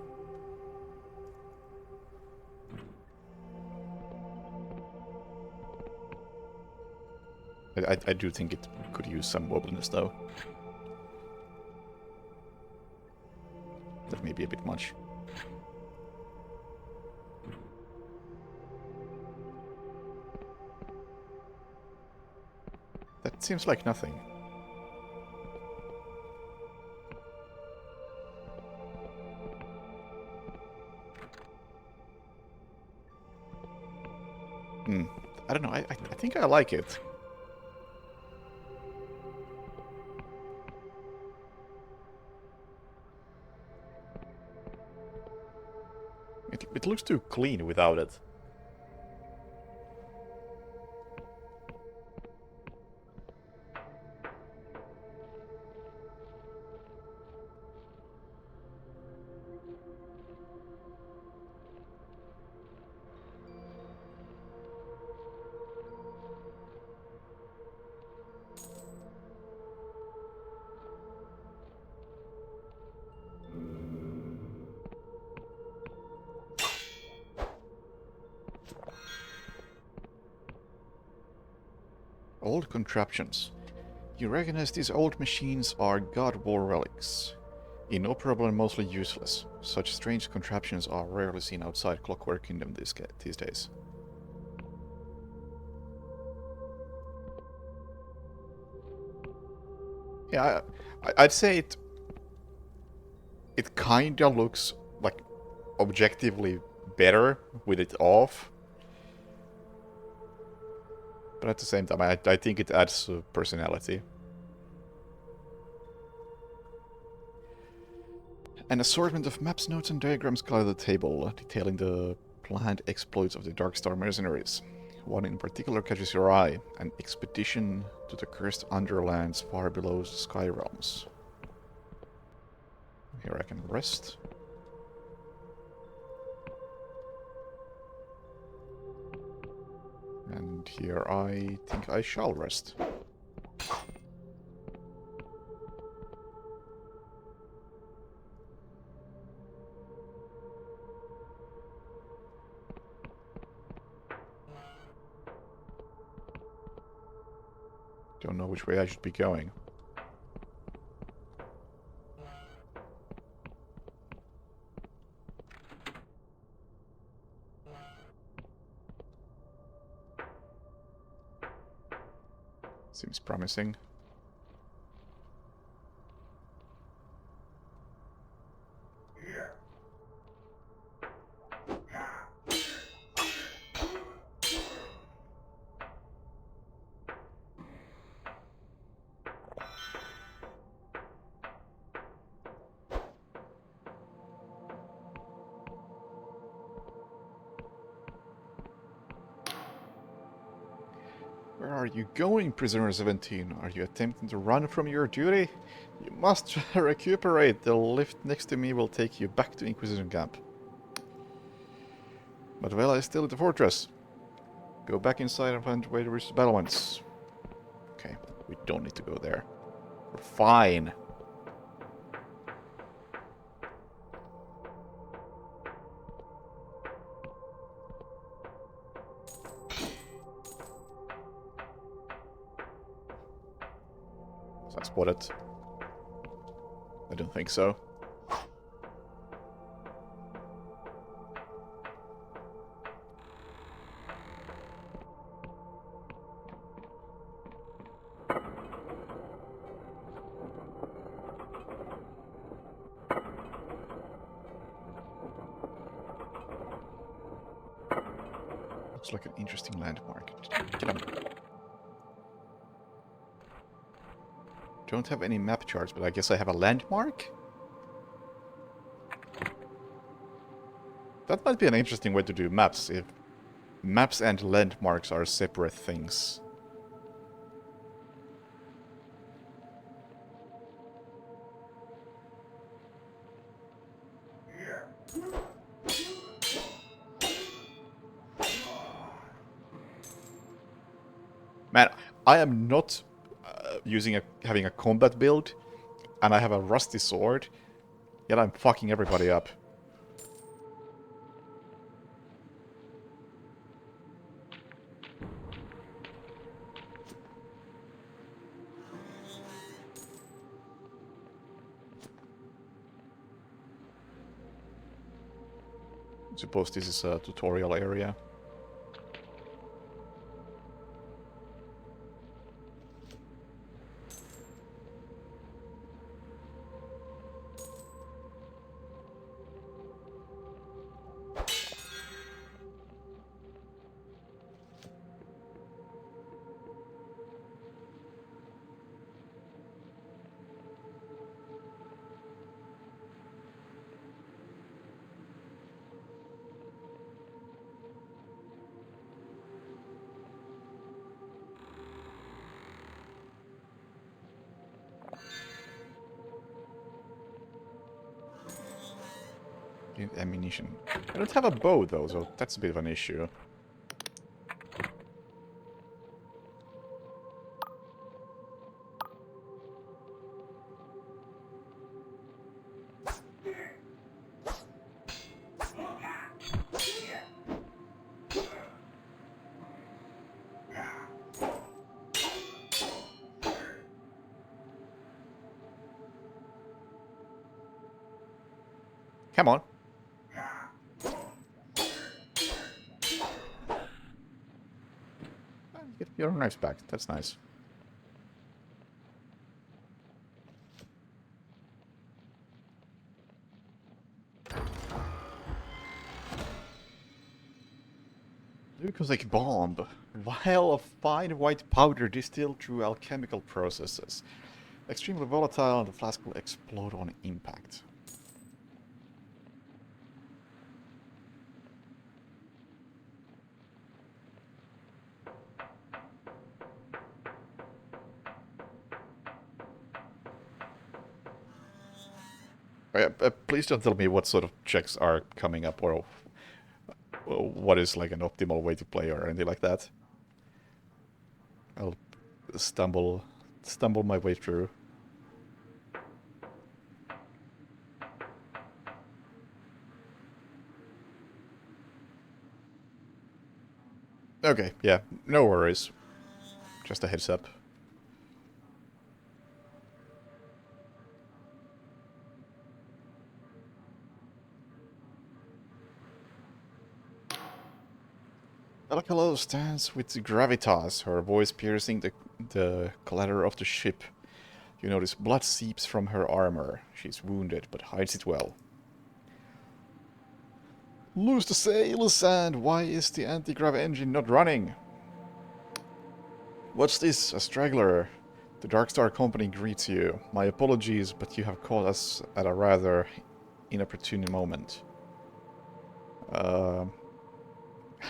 I do think it could use some wobbliness, though. That may be a bit much. That seems like nothing. I don't know, I think I like it. It looks too clean without it. Old contraptions. You recognize these old machines are God War relics. Inoperable and mostly useless. Such strange contraptions are rarely seen outside Clockwork Kingdom these days. Yeah, I'd say it kinda looks like objectively better with it off. But at the same time, I think it adds personality. An assortment of maps, notes, and diagrams color the table, detailing the planned exploits of the Darkstar mercenaries. One in particular catches your eye, an expedition to the cursed underlands far below the Sky Realms. Here I can rest. And here I think I shall rest. Don't know which way I should be going. Seems promising. Where are you going, Prisoner 17? Are you attempting to run from your duty? You must recuperate. The lift next to me will take you back to Inquisition camp. But well, I still at the fortress. Go back inside and find a way to reach the battlements. Okay, we don't need to go there. We're fine. Was I spotted? I don't think so. Looks like an interesting landmark. Get on. Don't have any map charts, but I guess I have a landmark? That might be an interesting way to do maps, if maps and landmarks are separate things. Man, I am not having a combat build, and I have a rusty sword, yet I'm fucking everybody up. I suppose this is a tutorial area. Ammunition. I don't have a bow though, so that's a bit of an issue. Come on. Get your knives back. That's nice. Leukocytic bomb. Vial of fine white powder distilled through alchemical processes. Extremely volatile, and the flask will explode on impact. Please don't tell me what sort of checks are coming up, or what is like an optimal way to play or anything like that. I'll stumble my way through. Okay, yeah, no worries. Just a heads up. Alcala stands with gravitas, her voice piercing the clatter of the ship. You notice blood seeps from her armor. She's wounded, but hides it well. Loose the sails, and why is the anti-grav engine not running? What's this? A straggler. The Darkstar Company greets you. My apologies, but you have caught us at a rather inopportune moment.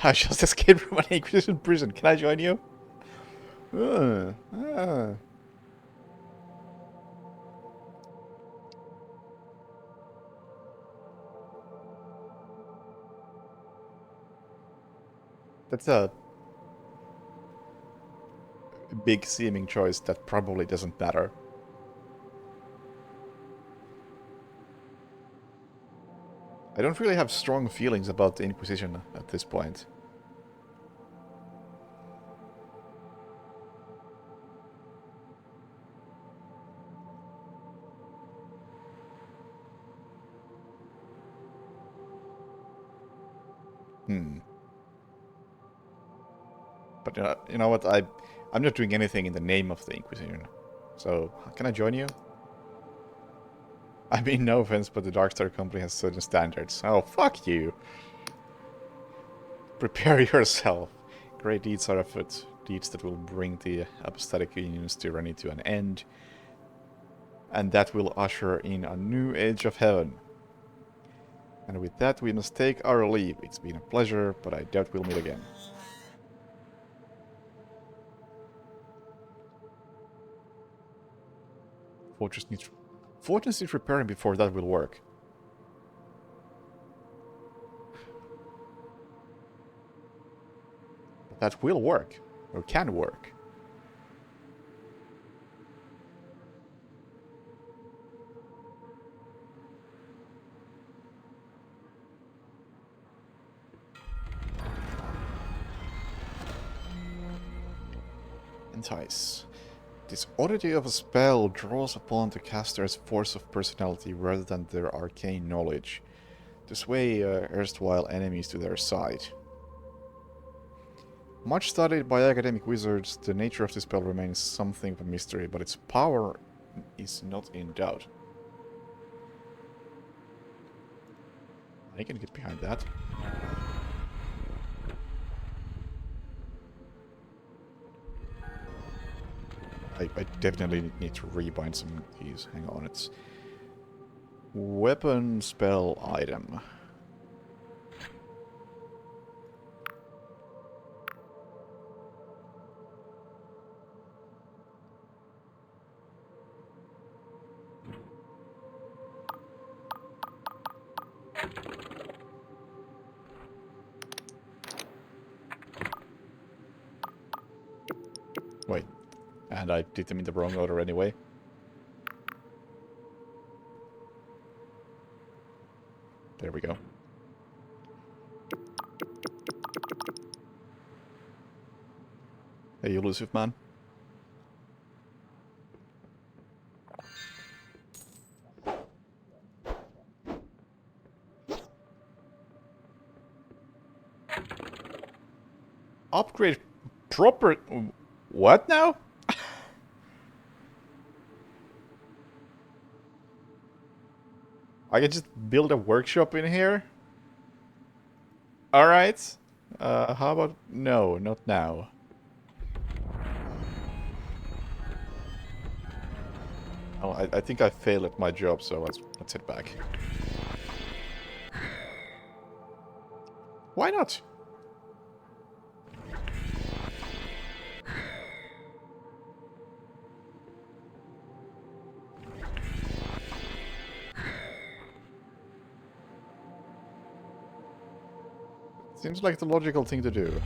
I just escaped from an Inquisition prison. Can I join you? Uh, uh. That's a big seeming choice that probably doesn't matter. I don't really have strong feelings about the Inquisition at this point. Hmm. But you know what? I'm not doing anything in the name of the Inquisition. So, can I join you? I mean, no offense, but the Darkstar Company has certain standards. Oh, fuck you. Prepare yourself. Great deeds are afoot. Deeds that will bring the apostatic union's tyranny to an end. And that will usher in a new age of heaven. And with that, we must take our leave. It's been a pleasure, but I doubt we'll meet again. Fortress needs repairing before that will work. But that will work. Or can work. Entice. This oddity of a spell draws upon the caster's force of personality rather than their arcane knowledge, to sway erstwhile enemies to their side. Much studied by academic wizards, the nature of this spell remains something of a mystery, but its power is not in doubt. I can get behind that. I definitely need to rebind some of these. Hang on, it's... Weapon spell item. Wait, and I did them in the wrong order anyway. There we go. Hey, elusive man. Upgrade proper... What now? I can just build a workshop in here? Alright. How about... No, not now. Oh, I think I failed at my job, so let's head back. Why not? Seems like the logical thing to do.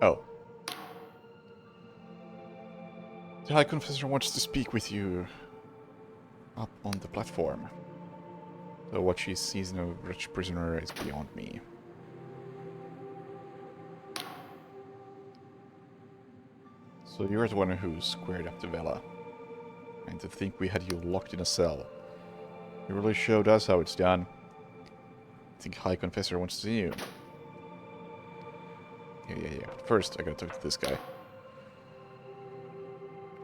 Oh. The High Confessor wants to speak with you up on the platform. Though what she sees in a wretched prisoner is beyond me. So you're the one who squared up to Vela. And to think we had you locked in a cell. You really showed us how it's done. I think High Confessor wants to see you. Yeah. First, I gotta talk to this guy.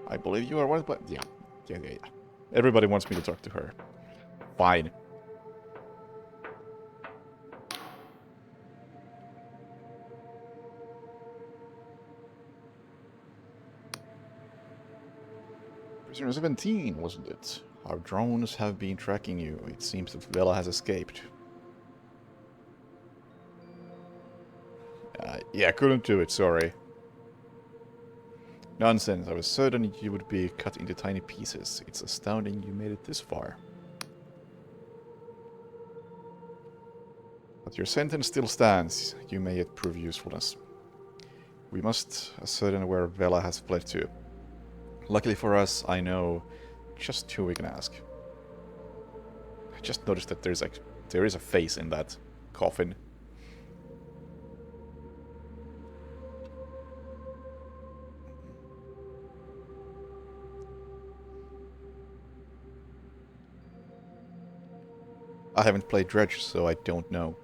I believe you are one, but yeah. Everybody wants me to talk to her. Fine. Prisoner 17, wasn't it? Our drones have been tracking you. It seems that Vela has escaped. Yeah, couldn't do it, sorry. Nonsense, I was certain you would be cut into tiny pieces. It's astounding you made it this far. But your sentence still stands. You may yet prove usefulness. We must ascertain where Vela has fled to. Luckily for us, I know just who we can ask. I just noticed that there is a face in that coffin. I haven't played Dredge, so I don't know.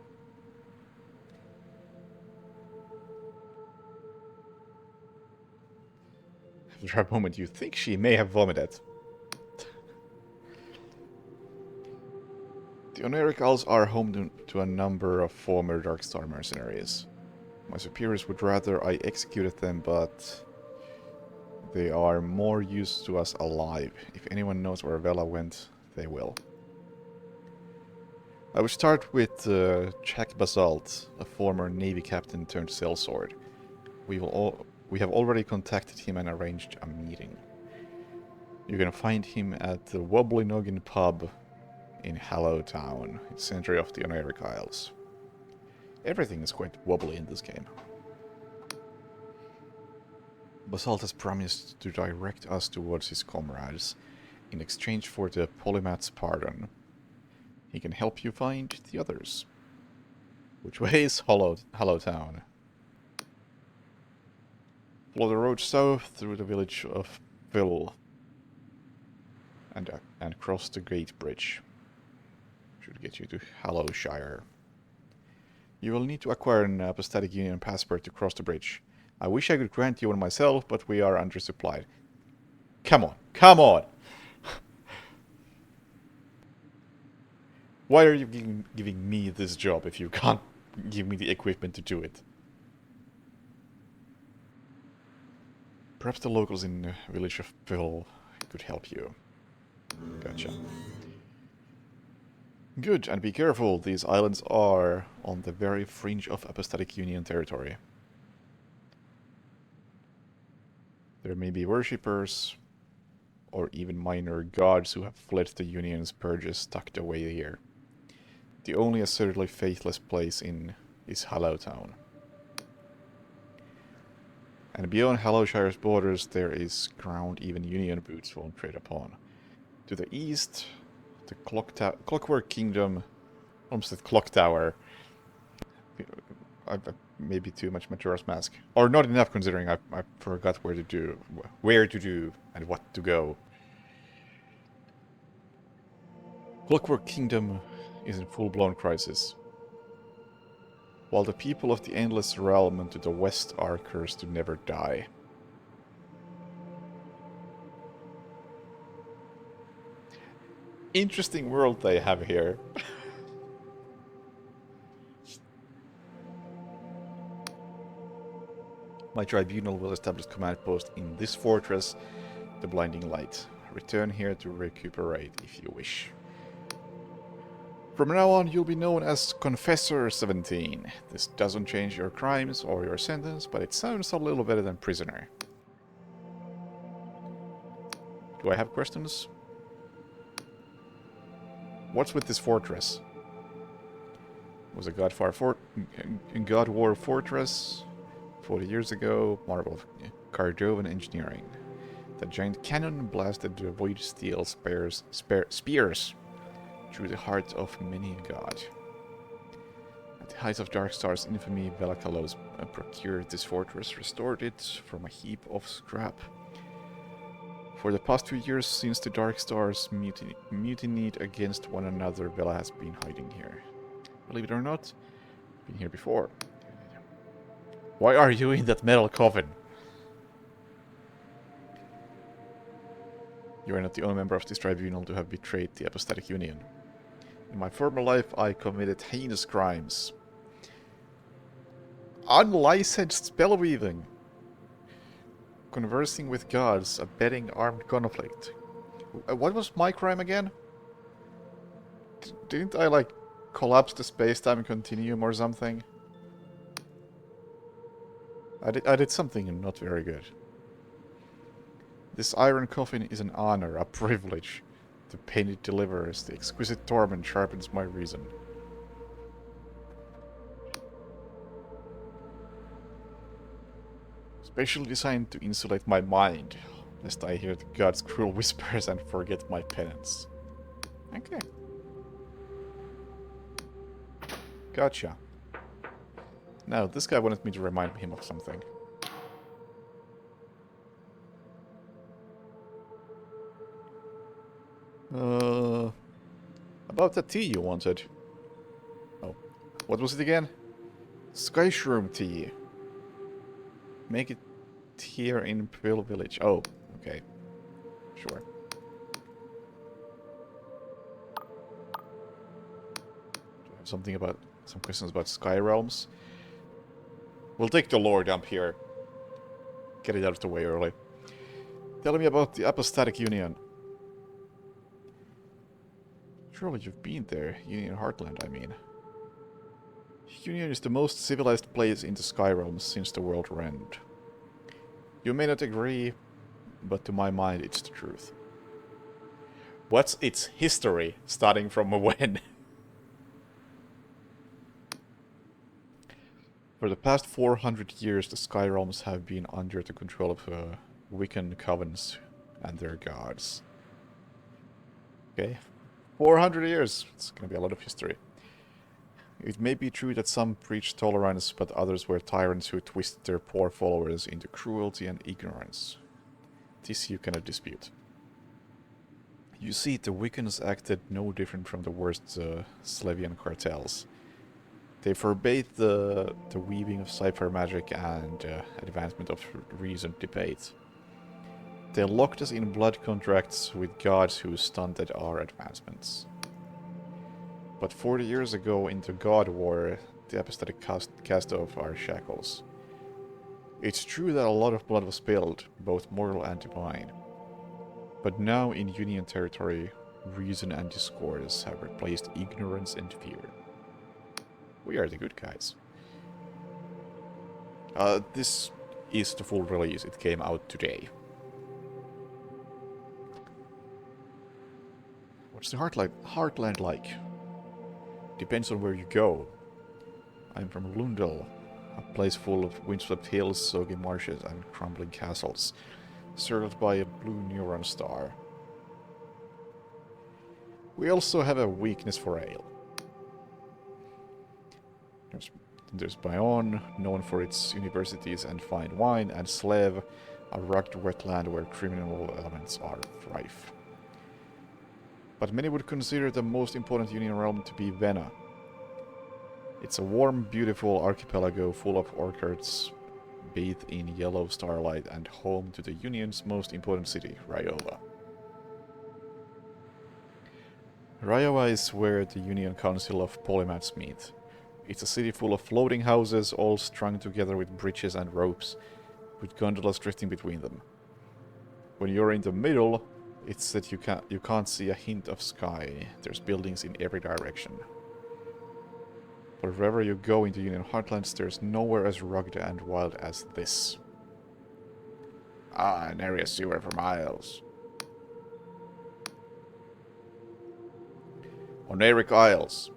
After a moment, you think she may have vomited. The Oneric Isles are home to a number of former Darkstar mercenaries. My superiors would rather I executed them, but they are more used to us alive. If anyone knows where Vela went, they will. I would start with Jack Basalt, a former Navy captain turned sellsword. We have already contacted him and arranged a meeting. You're gonna find him at the Wobbly Noggin pub in Hallowtown, in the center of the Oneric Isles. Everything is quite wobbly in this game. Basalt has promised to direct us towards his comrades in exchange for the Polymath's pardon. He can help you find the others. Which way is Hallowtown? Follow the road south through the village of Vill and cross the Great Bridge. Should get you to Hallowshire. You will need to acquire an Apostatic Union passport to cross the bridge. I wish I could grant you one myself, but we are undersupplied. Come on, come on! Why are you giving me this job if you can't give me the equipment to do it? Perhaps the locals in the village of Vill could help you. Gotcha. Good, and be careful, these islands are on the very fringe of Apostatic Union territory. There may be worshippers, or even minor gods who have fled the Union's purges tucked away here. The only assertedly faithless place is Hallowtown. And beyond Hallowshire's borders there is ground even Union boots won't tread upon. To the east, the Clockwork Kingdom, almost the Clock Tower. Maybe too much Majora's Mask. Or not enough considering I forgot where to do and what to go. Clockwork Kingdom is in full-blown crisis. While the people of the Endless Realm and to the west are cursed to never die. Interesting world they have here. My tribunal will establish command post in this fortress, the Blinding Light. Return here to recuperate if you wish. From now on, you'll be known as Confessor 17. This doesn't change your crimes or your sentence, but it sounds a little better than prisoner. Do I have questions? What's with this fortress? Was a God War fortress 40 years ago, marvel of Cardovan engineering. The giant cannon blasted the void steel spears through the heart of many a god. At the height of Darkstar's infamy, Velakalos procured this fortress, restored it from a heap of scrap. For the past 2 years, since the Darkstars mutinied against one another, Vela has been hiding here. Believe it or not, been here before. Why are you in that metal coffin? You are not the only member of this tribunal to have betrayed the Apostatic Union. In my former life, I committed heinous crimes. Unlicensed spellweaving. Conversing with gods, abetting armed conflict, What was my crime again? Didn't I, like, collapse the space-time continuum or something? I did something not very good. This iron coffin is an honor, a privilege. The pain it delivers, the exquisite torment sharpens my reason. Specially designed to insulate my mind, lest I hear the gods' cruel whispers and forget my penance. Okay. Gotcha. Now, this guy wanted me to remind him of something. About the tea you wanted. Oh, what was it again? Sky Shroom tea. Make it here in Pearl Village. Oh, okay. Sure. Do I have something about... some questions about Sky Realms? We'll take the lore dump here. Get it out of the way early. Tell me about the Apostatic Union. Surely you've been there. Union Heartland, I mean. Union is the most civilized place in the Sky Realms since the world end. You may not agree, but to my mind it's the truth. What's its history, starting from when? For the past 400 years, the Sky Realms have been under the control of Wiccan covens and their gods. Okay, 400 years. It's gonna be a lot of history. It may be true that some preached tolerance, but others were tyrants who twisted their poor followers into cruelty and ignorance. This you cannot dispute. You see, the Wiccans acted no different from the worst Slavian cartels. They forbade the weaving of cipher magic and advancement of reasoned debate. They locked us in blood contracts with gods who stunted our advancements. But 40 years ago, in the God War, the Apostatic cast off our shackles. It's true that a lot of blood was spilled, both mortal and divine. But now, in Union territory, reason and discourse have replaced ignorance and fear. We are the good guys. This is the full release. It came out today. What's the Heartland like? Depends on where you go. I'm from Lundel, a place full of windswept hills, soggy marshes, and crumbling castles, circled by a blue neutron star. We also have a weakness for ale. There's Bayonne, known for its universities and fine wine, and Slev, a rugged wetland where criminal elements are rife. But many would consider the most important Union realm to be Vena. It's a warm, beautiful archipelago full of orchards, bathed in yellow starlight, and home to the Union's most important city, Rayova. Rayova is where the Union Council of Polymaths meet. It's a city full of floating houses, all strung together with bridges and ropes, with gondolas drifting between them. When you're in the middle, it's that you can't see a hint of sky. There's buildings in every direction. But wherever you go into Union Heartlands, there's nowhere as rugged and wild as this. Ah, an area sewer for miles. Oneric Isles.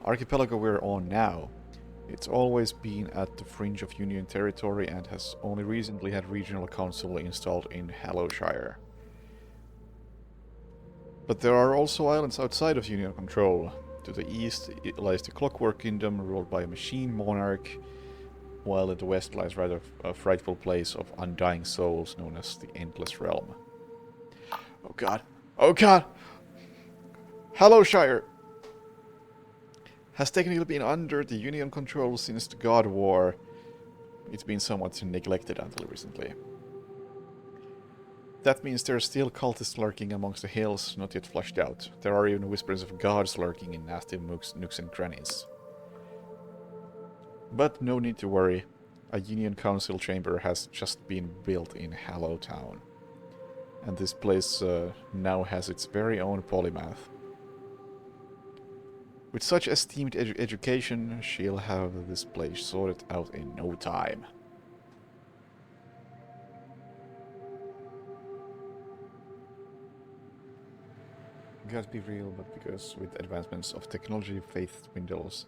Archipelago we're on now. It's always been at the fringe of Union territory and has only recently had regional council installed in Hallowshire. But there are also islands outside of Union control. To the east lies the Clockwork Kingdom, ruled by a machine monarch, while in the west lies rather a frightful place of undying souls known as the Endless Realm. Oh god. Oh god! Hallowshire has technically been under the Union control since the God War. It's been somewhat neglected until recently. That means there are still cultists lurking amongst the hills, not yet flushed out. There are even whispers of gods lurking in nasty nooks and crannies. But no need to worry. A Union Council chamber has just been built in Hallowtown. And this place now has its very own polymath. With such esteemed education, she'll have this place sorted out in no time. Gotta be real, but because with advancements of technology, faith dwindles.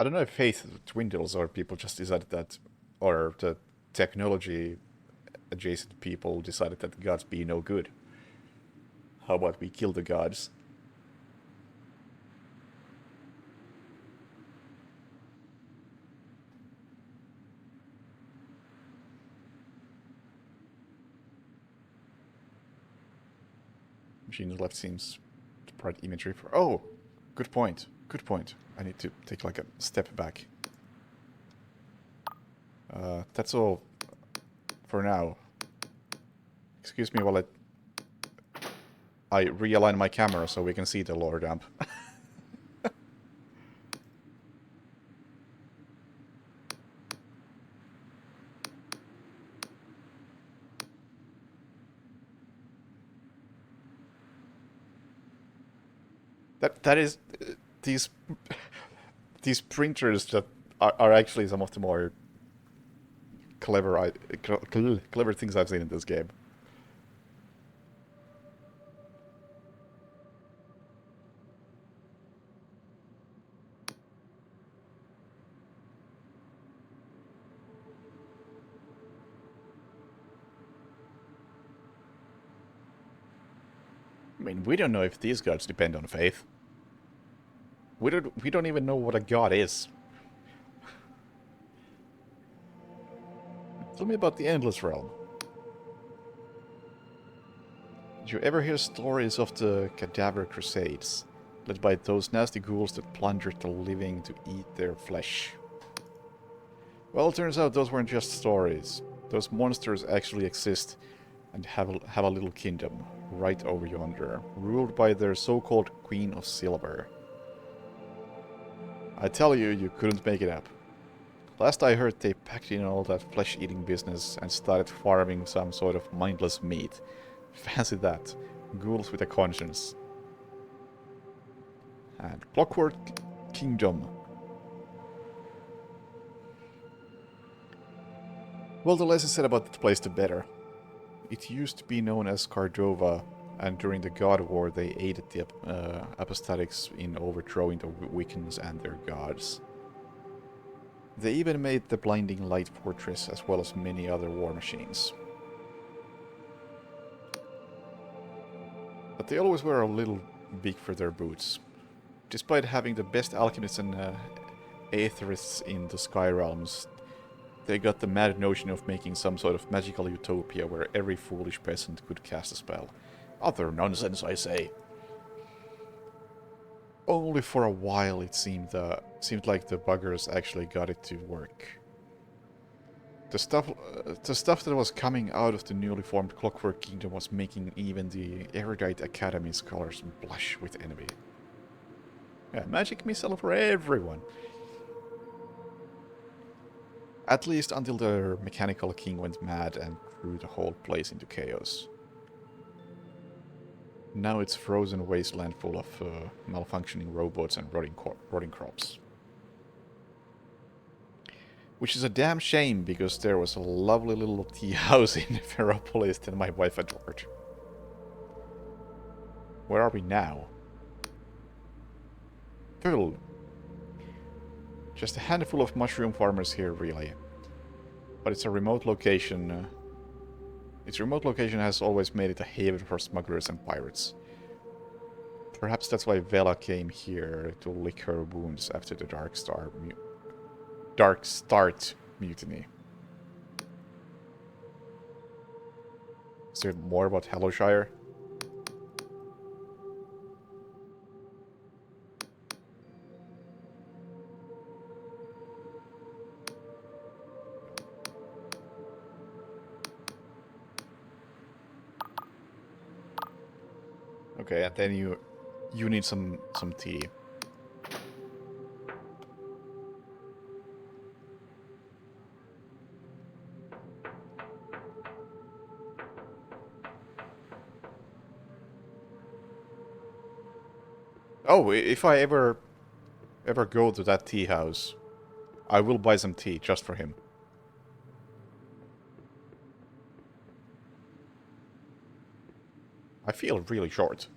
I don't know if faith dwindles or people just decided that, or the technology adjacent people decided that gods be no good. How about we kill the gods? Machine left seems to provide imagery for... Oh! Good point. Good point. I need to take like a step back. That's all for now. Excuse me while I realign my camera so we can see the lower dump. That is these these printers that are actually some of the more clever clever things I've seen in this game. I mean, we don't know if these gods depend on faith. We don't even know what a god is. Tell me about the Endless Realm. Did you ever hear stories of the Cadaver Crusades, led by those nasty ghouls that plundered the living to eat their flesh? Well, it turns out those weren't just stories. Those monsters actually exist and have a little kingdom right over yonder, ruled by their so-called Queen of Silver. I tell you, you couldn't make it up. Last I heard, they packed in all that flesh-eating business and started farming some sort of mindless meat. Fancy that. Ghouls with a conscience. And Clockwork Kingdom. Well, the less is said about the place, the better. It used to be known as Cardova, and during the God War they aided the apostatics in overthrowing the Wiccans and their gods. They even made the Blinding Light Fortress as well as many other war machines. But they always were a little big for their boots. Despite having the best alchemists and aetherists in the Sky Realms, they got the mad notion of making some sort of magical utopia where every foolish peasant could cast a spell. Utter nonsense, I say. Only for a while it seemed like the buggers actually got it to work. The stuff that was coming out of the newly formed Clockwork Kingdom was making even the erudite Academy scholars blush with envy. Yeah, magic missile for everyone. At least until the Mechanical King went mad and threw the whole place into chaos. Now it's a frozen wasteland full of malfunctioning robots and rotting crops. Which is a damn shame, because there was a lovely little tea house in Ferropolis that my wife adored. Where are we now? Full. Just a handful of mushroom farmers here, really. But it's a remote location. Its remote location has always made it a haven for smugglers and pirates. Perhaps that's why Vela came here to lick her wounds after the Dark Start mutiny. Is there more about Hallowshire? Okay, and then you need some tea. Oh, if I ever go to that tea house, I will buy some tea just for him. I feel really short.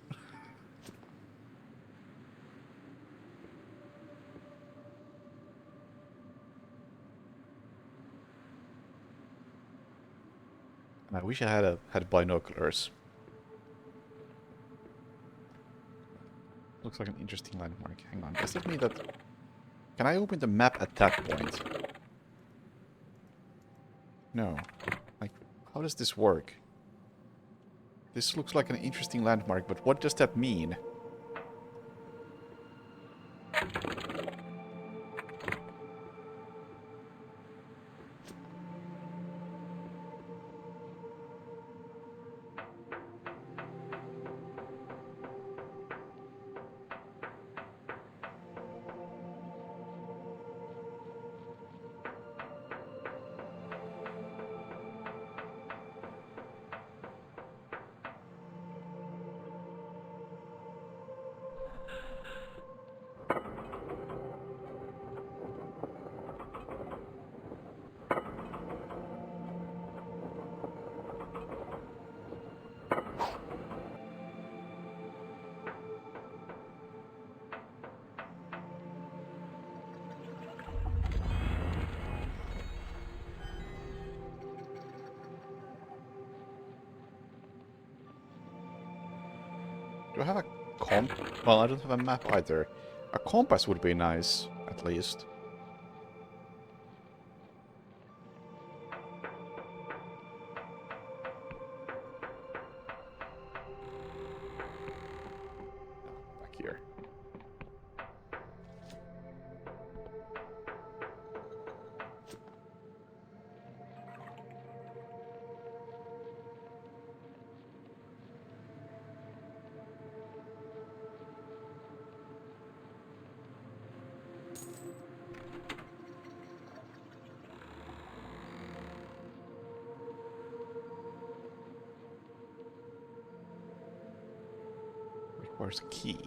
And I wish I had binoculars. Looks like an interesting landmark. Hang on, does that mean that... Can I open the map at that point? No. Like, how does this work? This looks like an interesting landmark, but what does that mean? Do I have a comp? Well, I don't have a map either. A compass would be nice, at least. Oh, back here. Requires a key.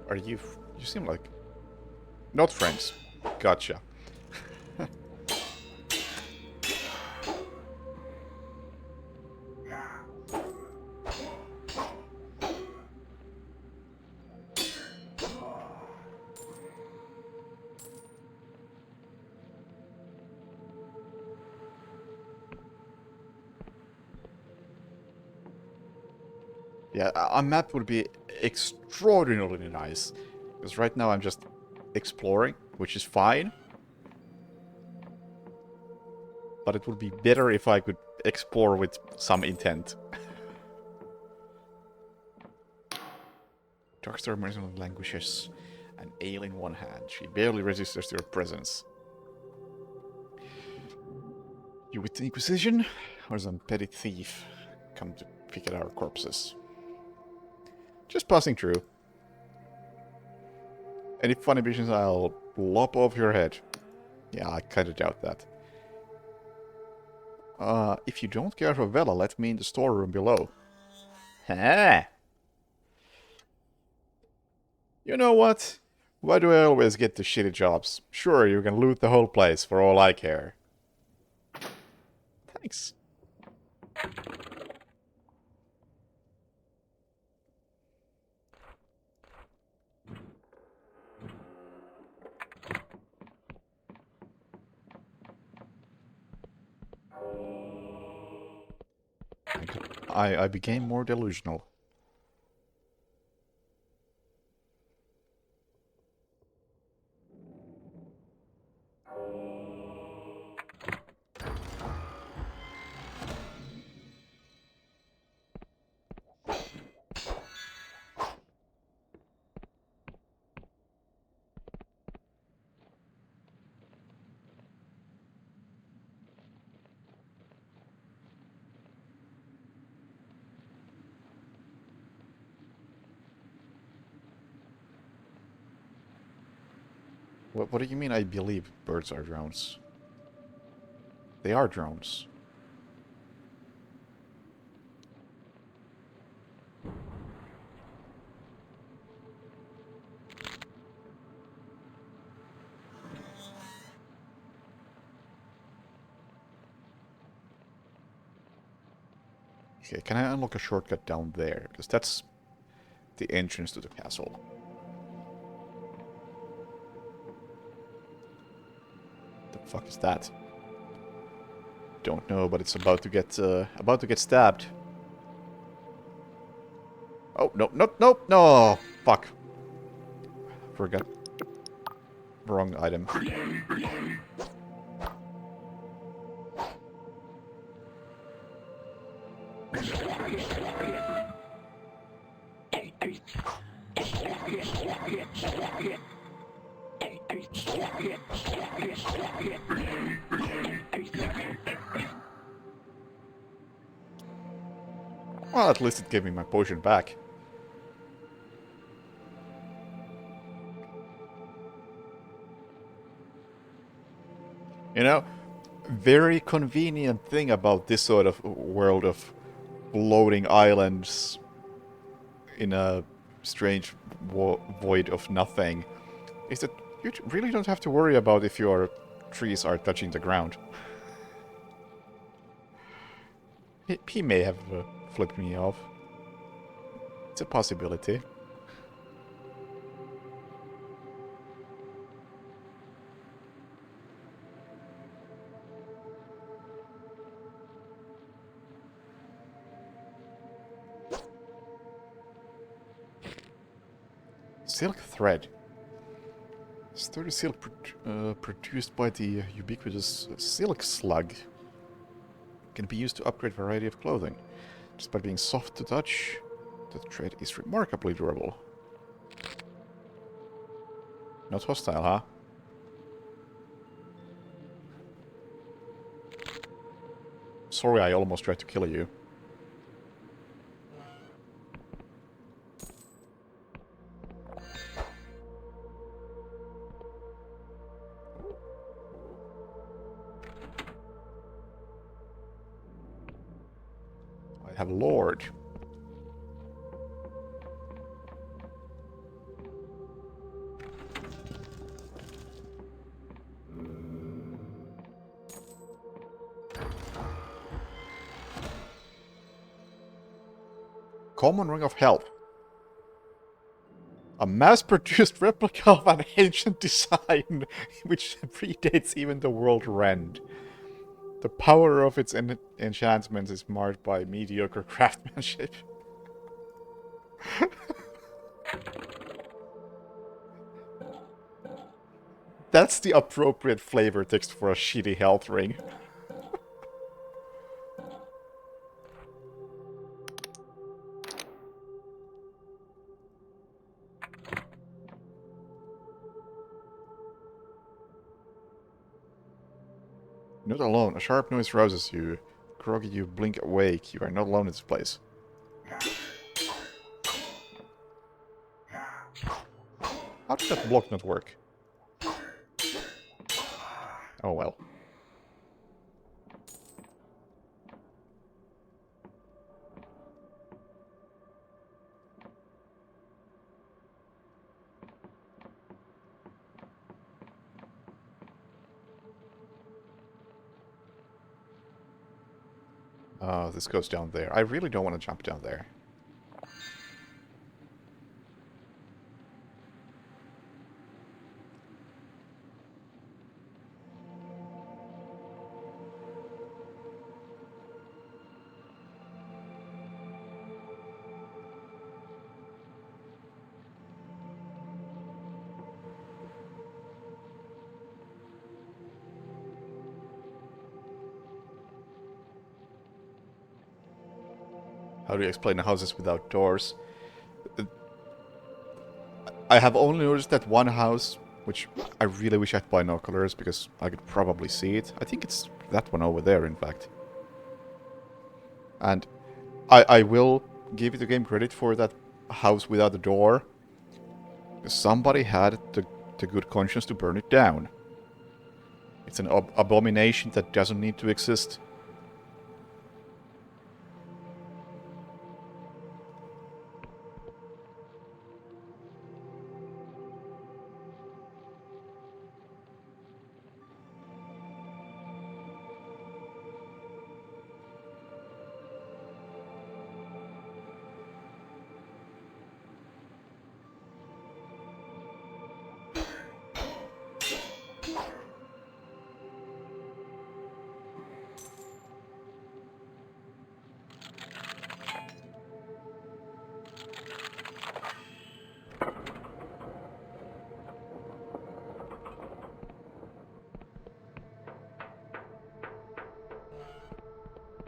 Are you... You seem like... Not friends. Gotcha. Yeah, a map would be extraordinarily nice. Because right now I'm just exploring, which is fine. But it would be better if I could explore with some intent. Darkstar mercenary languishes, an ale in one hand. She barely registers your presence. You with the Inquisition? Or some petty thief come to pick at our corpses? Just passing through. Any funny visions, I'll lop off your head. Yeah, I kinda doubt that. If you don't care for Vela, let me in the storeroom below. Ha! You know what? Why do I always get the shitty jobs? Sure, you can loot the whole place for all I care. Thanks. I became more delusional. What do you mean I believe birds are drones? They are drones. Okay, can I unlock a shortcut down there? Because that's the entrance to the castle. The fuck is that? Don't know, but it's about to get stabbed. Oh no no no no! Fuck! Forgot. Wrong item. Well, at least it gave me my potion back. You know, very convenient thing about this sort of world of floating islands in a strange void of nothing is that you really don't have to worry about if your trees are touching the ground. He may have flipped me off. It's a possibility. Silk thread. Sturdy silk produced by the ubiquitous silk slug. Can be used to upgrade a variety of clothing. Despite being soft to touch, the thread is remarkably durable. Not hostile, huh? Sorry, I almost tried to kill you. I have a lord. Common Ring of Health. A mass-produced replica of an ancient design, which predates even the world rend. The power of its enchantments is marred by mediocre craftsmanship. That's the appropriate flavor text for a shitty health ring. Not alone. A sharp noise rouses you. Groggy, you blink awake. You are not alone in this place. How did that block not work? Oh well. Oh, this goes down there. I really don't want to jump down there. How do you explain houses without doors? I have only noticed that one house, which I really wish I had binoculars because I could probably see it. I think it's that one over there, in fact. And I will give the game credit for that house without a door. Somebody had the the good conscience to burn it down. It's an abomination that doesn't need to exist.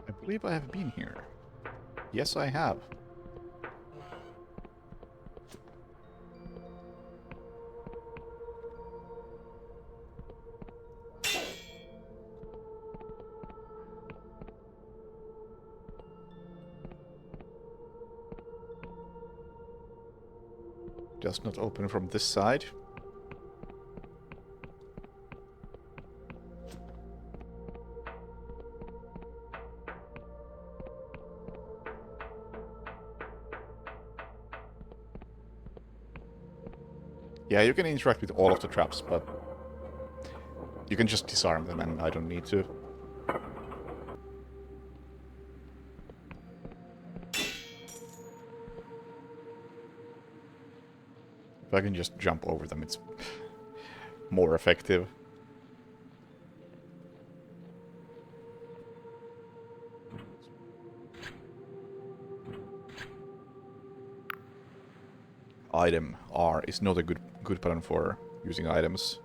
I believe I have been here. Yes, I have. Does not open from this side. Yeah, you can interact with all of the traps, but you can just disarm them and I don't need to. If I can just jump over them, it's more effective. Item R is not a good button for using items.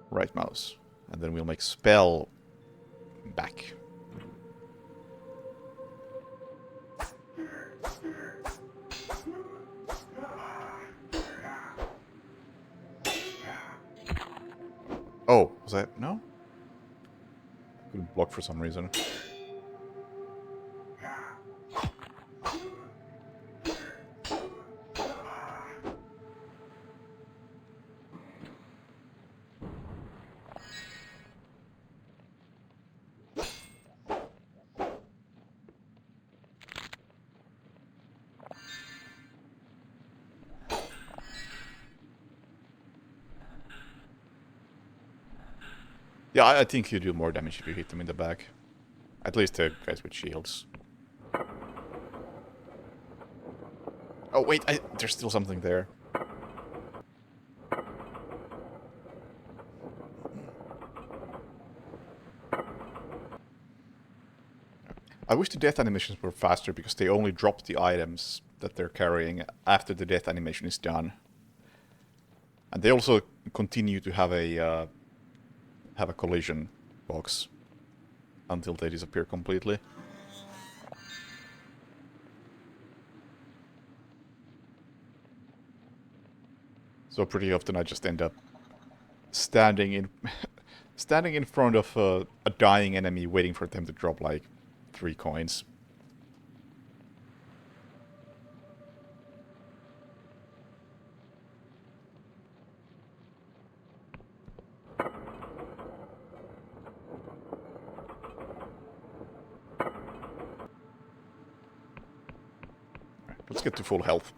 Right mouse. And then we'll make spell back. Oh, was that... no? Couldn't block for some reason. Yeah, I think you do more damage if you hit them in the back. At least the guys with shields. Oh wait, there's still something there. I wish the death animations were faster because they only drop the items that they're carrying after the death animation is done. And they also continue to have a collision box until they disappear completely. So pretty often I just end up standing in standing in front of a dying enemy waiting for them to drop like 3 coins. Let's get to full health.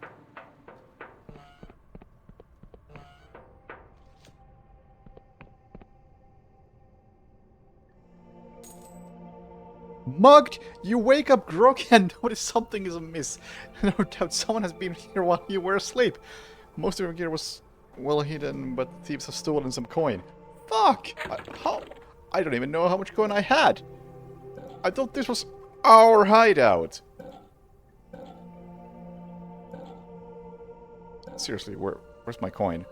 Mugged! You wake up groggy and notice something is amiss. No doubt someone has been here while you were asleep. Most of your gear was well hidden, but thieves have stolen some coin. Fuck! How? I don't even know how much coin I had. I thought this was our hideout. Seriously, where's my coin?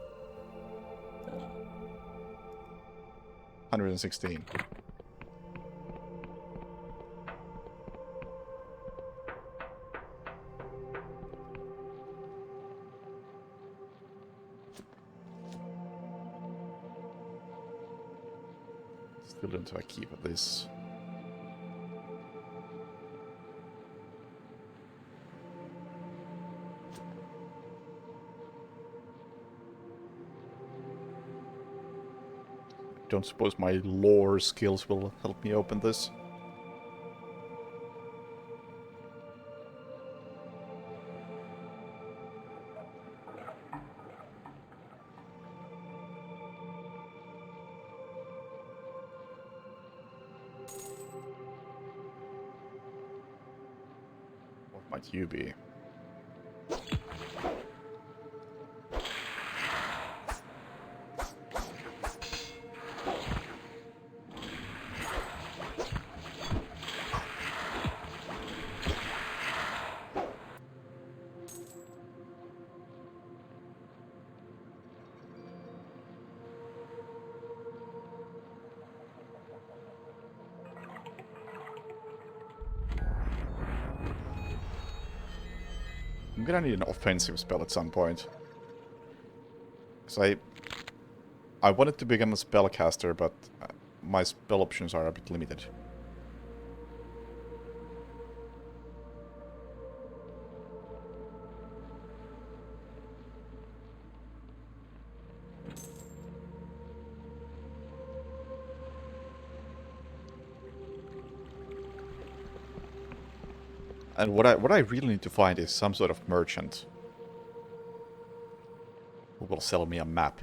116. Still don't I keep at this. don't suppose my lore skills will help me open this. What might you be? I'm gonna need an offensive spell at some point. Because I wanted to become a spellcaster, but my spell options are a bit limited. And what I really need to find is some sort of merchant who will sell me a map.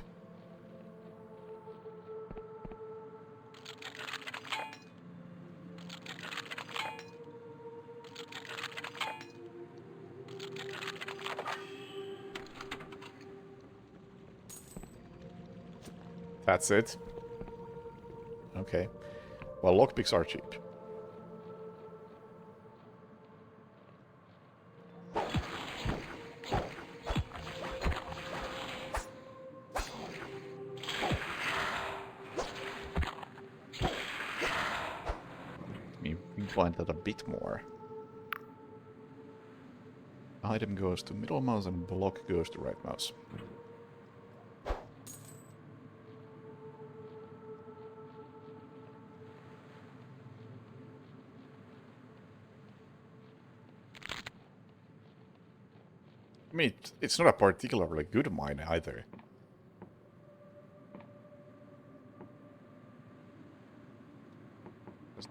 That's it. Okay. Well, lockpicks are cheap. Find that a bit more. Item goes to middle mouse and block goes to right mouse. I mean, it's not a particularly good mine either. Just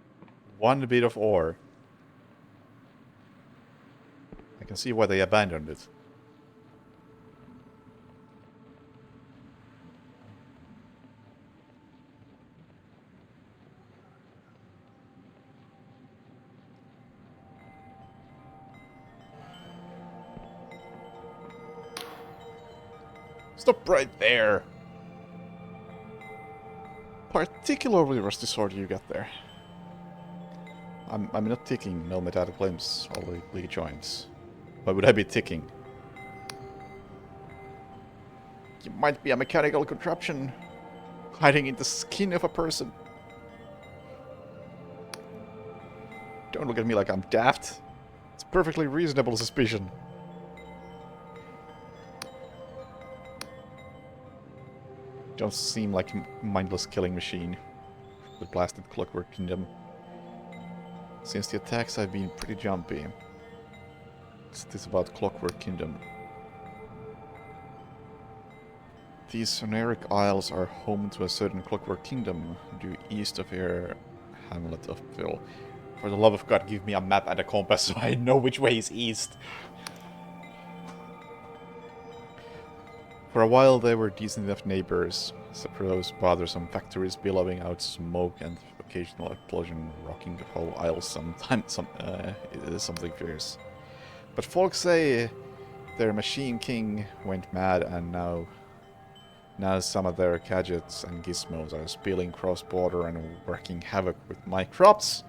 one bit of ore. I can see why they abandoned it. Stop right there! Particularly rusty sword you got there. I'm not ticking no metallic flames or leaky joints. Why would I be ticking? You might be a mechanical contraption hiding in the skin of a person. Don't look at me like I'm daft. It's a perfectly reasonable suspicion. Don't seem like a mindless killing machine. The blasted Clockwork Kingdom. Since the attacks I've been pretty jumpy. What's this about Clockwork Kingdom? These Soneric Isles are home to a certain Clockwork Kingdom, due east of here, hamlet of Phil. For the love of God, give me a map and a compass so I know which way is east. For a while they were decent enough neighbors, except for those bothersome factories billowing out smoke and occasional explosion rocking the whole isle sometimes. It is something fierce. But folks say their machine king went mad and now some of their gadgets and gizmos are spilling cross-border and working havoc with my crops.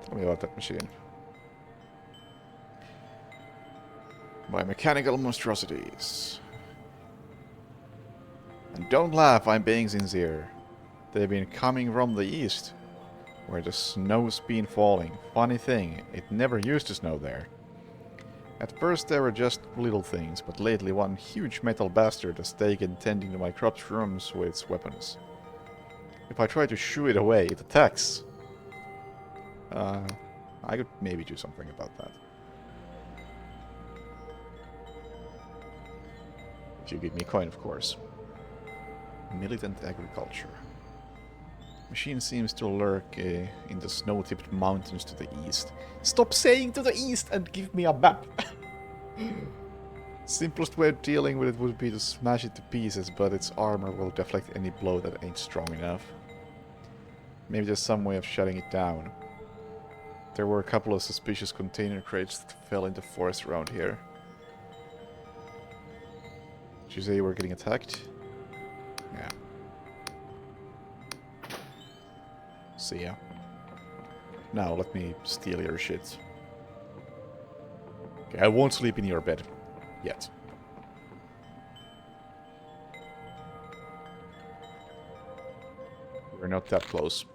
Tell me about that machine. By mechanical monstrosities. And don't laugh, I'm being sincere. They've been coming from the east, where the snow's been falling. Funny thing, it never used to snow there. At first they were just little things, but lately one huge metal bastard has taken tending to my crop's rooms with its weapons. If I try to shoo it away, it attacks. I could maybe do something about that. If you give me a coin, of course. Militant agriculture. Machine seems to lurk in the snow-tipped mountains to the east. Stop saying to the east and give me a map! Simplest way of dealing with it would be to smash it to pieces, but its armor will deflect any blow that ain't strong enough. Maybe there's some way of shutting it down. There were a couple of suspicious container crates that fell in the forest around here. Did you say you were getting attacked? Yeah. See ya. Now let me steal your shit. Okay, I won't sleep in your bed. Yet. We're not that close.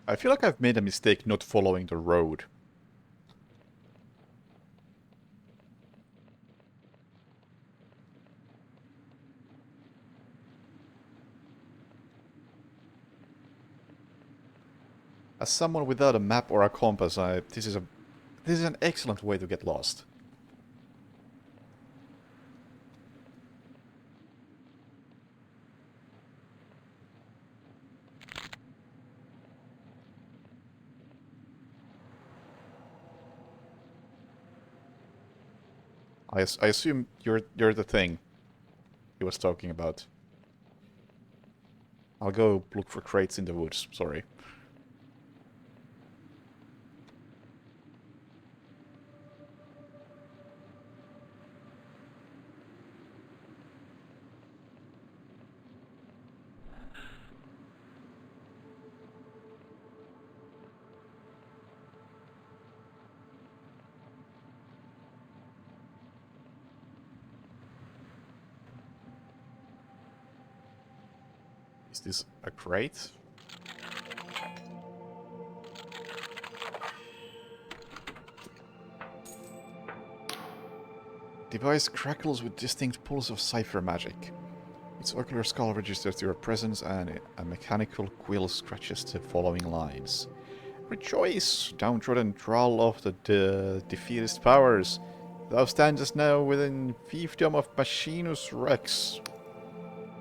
I feel like I've made a mistake not following the road. As someone without a map or a compass, this is an excellent way to get lost. I assume you're the thing he was talking about. I'll go look for crates in the woods, sorry. Is this a crate? Device crackles with distinct pulse of cipher magic. Its ocular skull registers your presence and a mechanical quill scratches the following lines. Rejoice, downtrodden thrall of the defeatist powers. Thou standest now within fiefdom of Machinus Rex.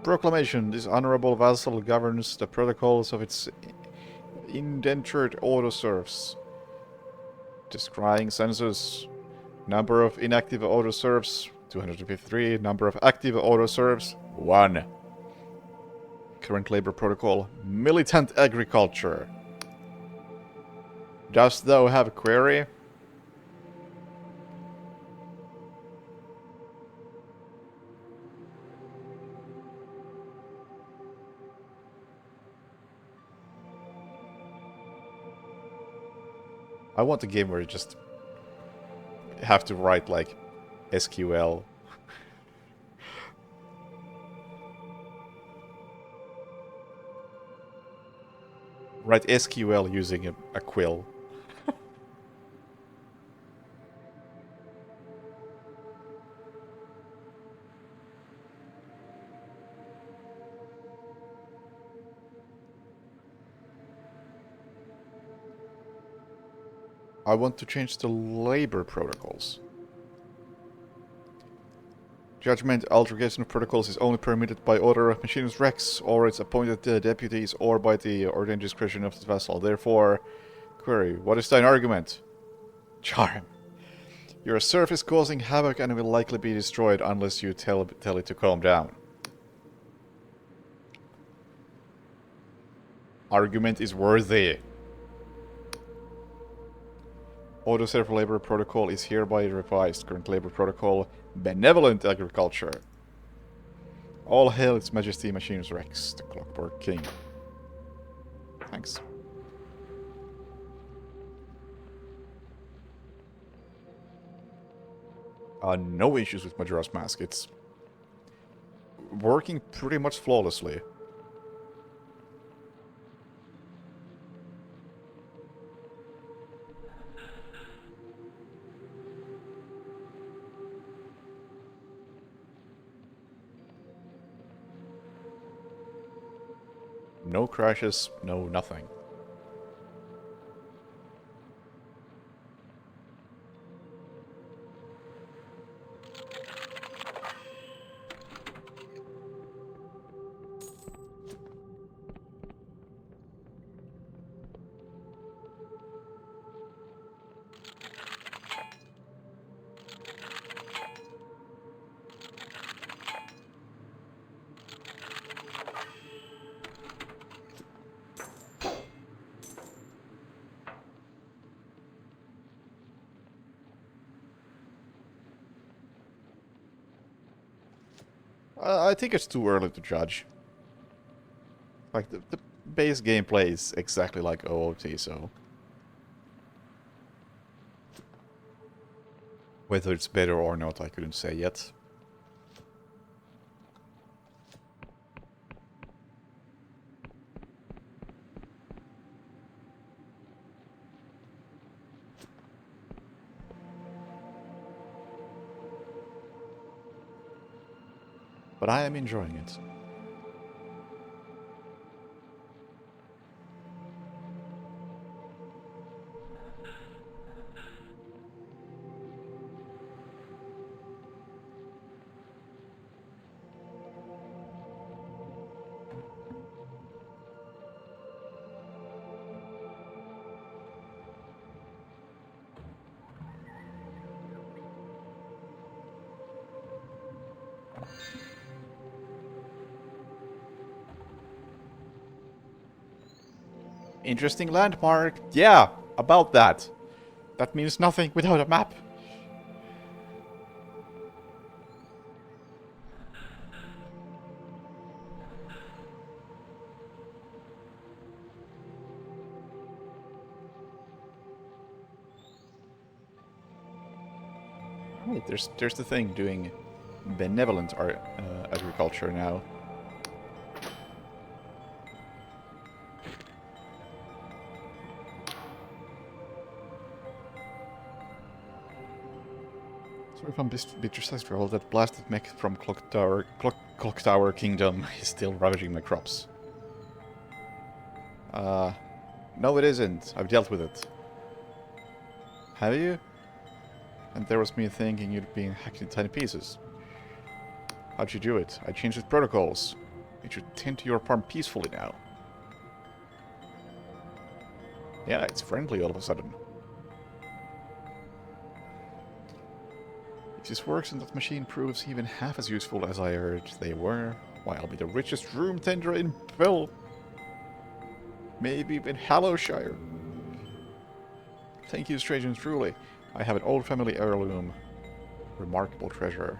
Proclamation. This honorable vassal governs the protocols of its indentured autoserfs. Descrying census. Number of inactive autoserfs, 253. Number of active autoserfs, 1. Current labor protocol, militant agriculture. Dost thou have a query? I want a game where you just have to write like SQL. Write SQL using a quill. I want to change the labor protocols. Judgment altercation of protocols is only permitted by order of Machinus Rex or its appointed deputies or by the ordained discretion of the vassal. Therefore, query, what is thine argument? Charm. Your serf is causing havoc and will likely be destroyed unless you tell it to calm down. Argument is worthy. Autoserf labor protocol is hereby revised. Current labor protocol, benevolent agriculture. All hail its majesty Machinus Rex, the Clockwork King. Thanks. No issues with Majora's Mask. It's working pretty much flawlessly. No crashes, no nothing. I think it's too early to judge. Like, the base gameplay is exactly like OOT, so... Whether it's better or not, I couldn't say yet. But I am enjoying it. Interesting landmark. Yeah, about that. That means nothing without a map. Wait, there's the thing doing benevolent agriculture now. So if I'm bit precise, roll that blasted mech from Clock Tower Kingdom is still ravaging my crops. No it isn't. I've dealt with it. Have you? And there was me thinking you'd been hacked in tiny pieces. How'd you do it? I changed the protocols. You should tend to your farm peacefully now. Yeah, it's friendly all of a sudden. If this works and that machine proves even half as useful as I heard they were, why, I'll be the richest room tender in Bill. Maybe even Hallowshire. Thank you, strange and truly. I have an old family heirloom. Remarkable treasure.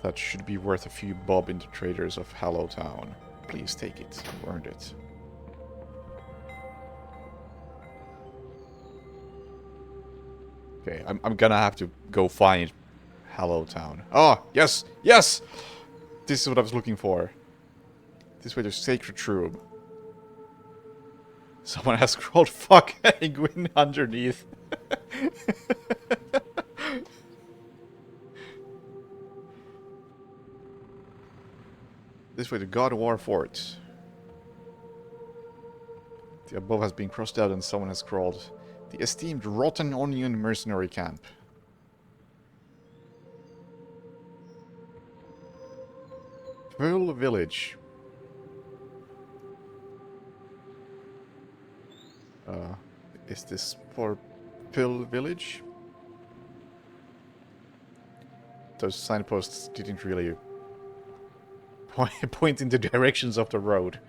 That should be worth a few bob in the traders of Hallowtown. Please take it. You earned it. Okay, I'm gonna have to go find Hallowtown. Oh, yes! Yes! This is what I was looking for. This way to Sacred Room. Someone has scrolled fuck penguin underneath. This way to God of War Fort. The above has been crossed out and someone has scrolled. The esteemed Rotten Onion Mercenary Camp. Pearl Village. Is this for Pill Village? Those signposts didn't really point in the directions of the road.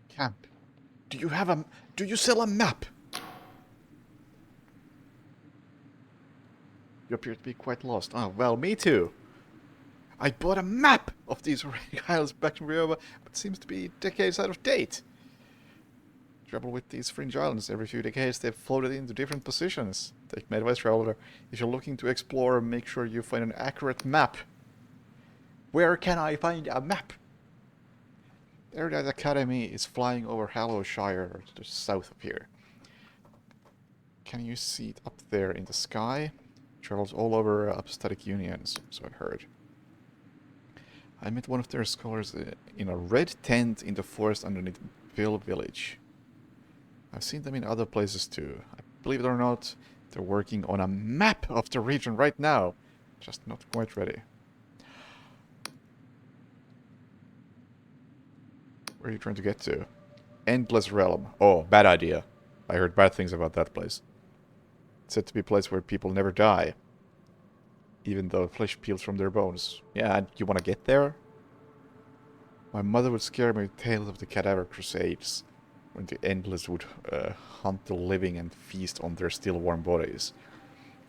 Camp. Do you sell a map? You appear to be quite lost. Oh, well, me too. I bought a map of these islands back in Rioba, but seems to be decades out of date. Trouble with these fringe islands, every few decades they've floated into different positions. Take my advice, traveler. If you're looking to explore, make sure you find an accurate map. Where can I find a map? Erudite Academy is flying over Hallowshire to the south of here. Can you see it up there in the sky? Travels all over Upstatic Unions, so I heard. I met one of their scholars in a red tent in the forest underneath Bill Village. I've seen them in other places too. Believe it or not, they're working on a map of the region right now. Just not quite ready. Where are you trying to get to? Endless Realm. Oh, bad idea. I heard bad things about that place. It's said to be a place where people never die. Even though flesh peels from their bones. Yeah, and you want to get there? My mother would scare me with tales of the Cadaver Crusades, when the Endless would hunt the living and feast on their still warm bodies.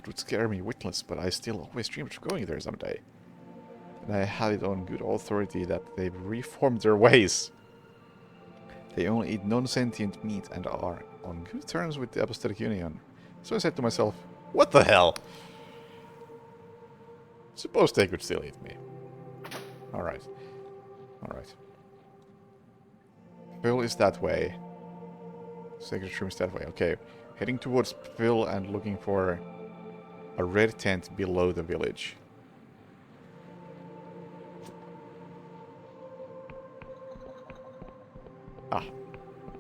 It would scare me witless, but I still always dreamed of going there someday. And I have it on good authority that they've reformed their ways. They only eat non-sentient meat and are on good terms with the Apostolic Union. So I said to myself, what the hell? Suppose they could still eat me. Alright. Alright. Bill is that way. Sacred Room is that way. Okay. Heading towards Bill and looking for a red tent below the village. Ah.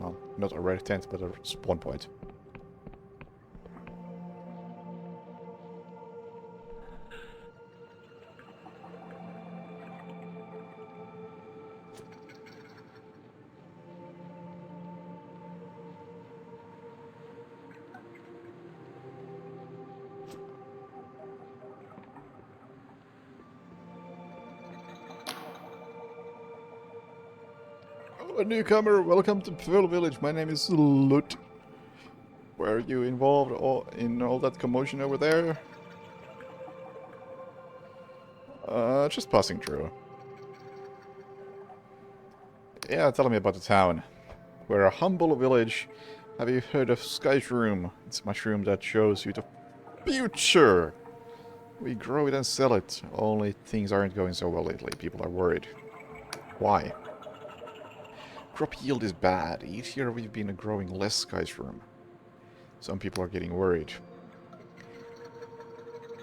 Well, not a red tent, but a spawn point. Oh, a newcomer, welcome to Pearl Village. My name is Lut. Were you involved in all that commotion over there? Just passing through. Yeah, tell me about the town. We're a humble village. Have you heard of Skyshroom? It's a mushroom that shows you the future. We grow it and sell it. Only things aren't going so well lately. People are worried. Why? Crop yield is bad. Each year we've been growing less Skyshroom. Some people are getting worried.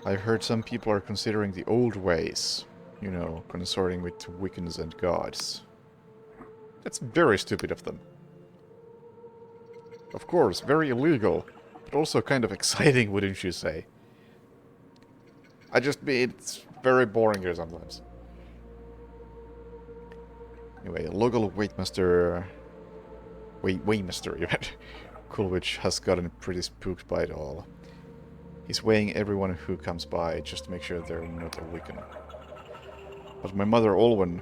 I heard some people are considering the old ways. You know, consorting with Wiccans and gods. That's very stupid of them. Of course, very illegal, but also kind of exciting, wouldn't you say? It's very boring here sometimes. Anyway, local Waitmaster... Waymaster, Coolwich has gotten pretty spooked by it all. He's weighing everyone who comes by just to make sure they're not a Wiccan. But my mother, Olwen...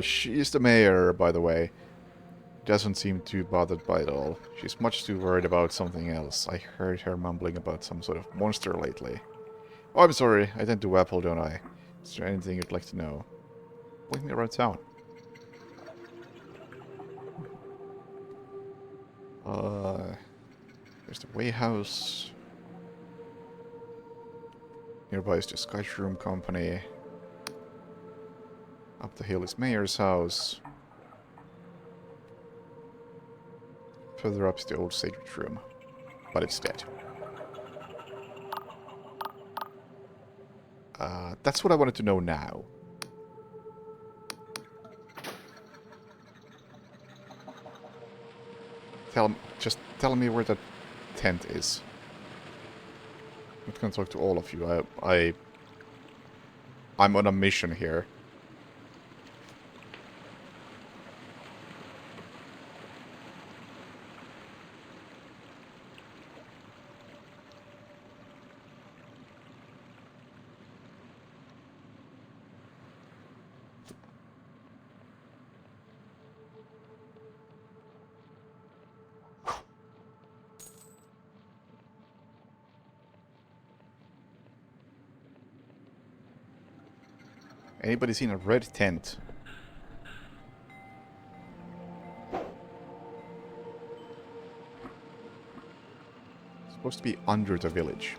she's the mayor, by the way. Doesn't seem too bothered by it all. She's much too worried about something else. I heard her mumbling about some sort of monster lately. Oh, I'm sorry. I tend to waffle, don't I? Is there anything you'd like to know? Point me around town. There's the Way House. Nearby is the Skyshroom Company. Up the hill is Mayor's house. Further up is the old Sacred Room. But it's dead. That's what I wanted to know now. Just tell me where that tent is. I'm not gonna talk to all of you. I'm on a mission here. Anybody seen a red tent? It's supposed to be under the village.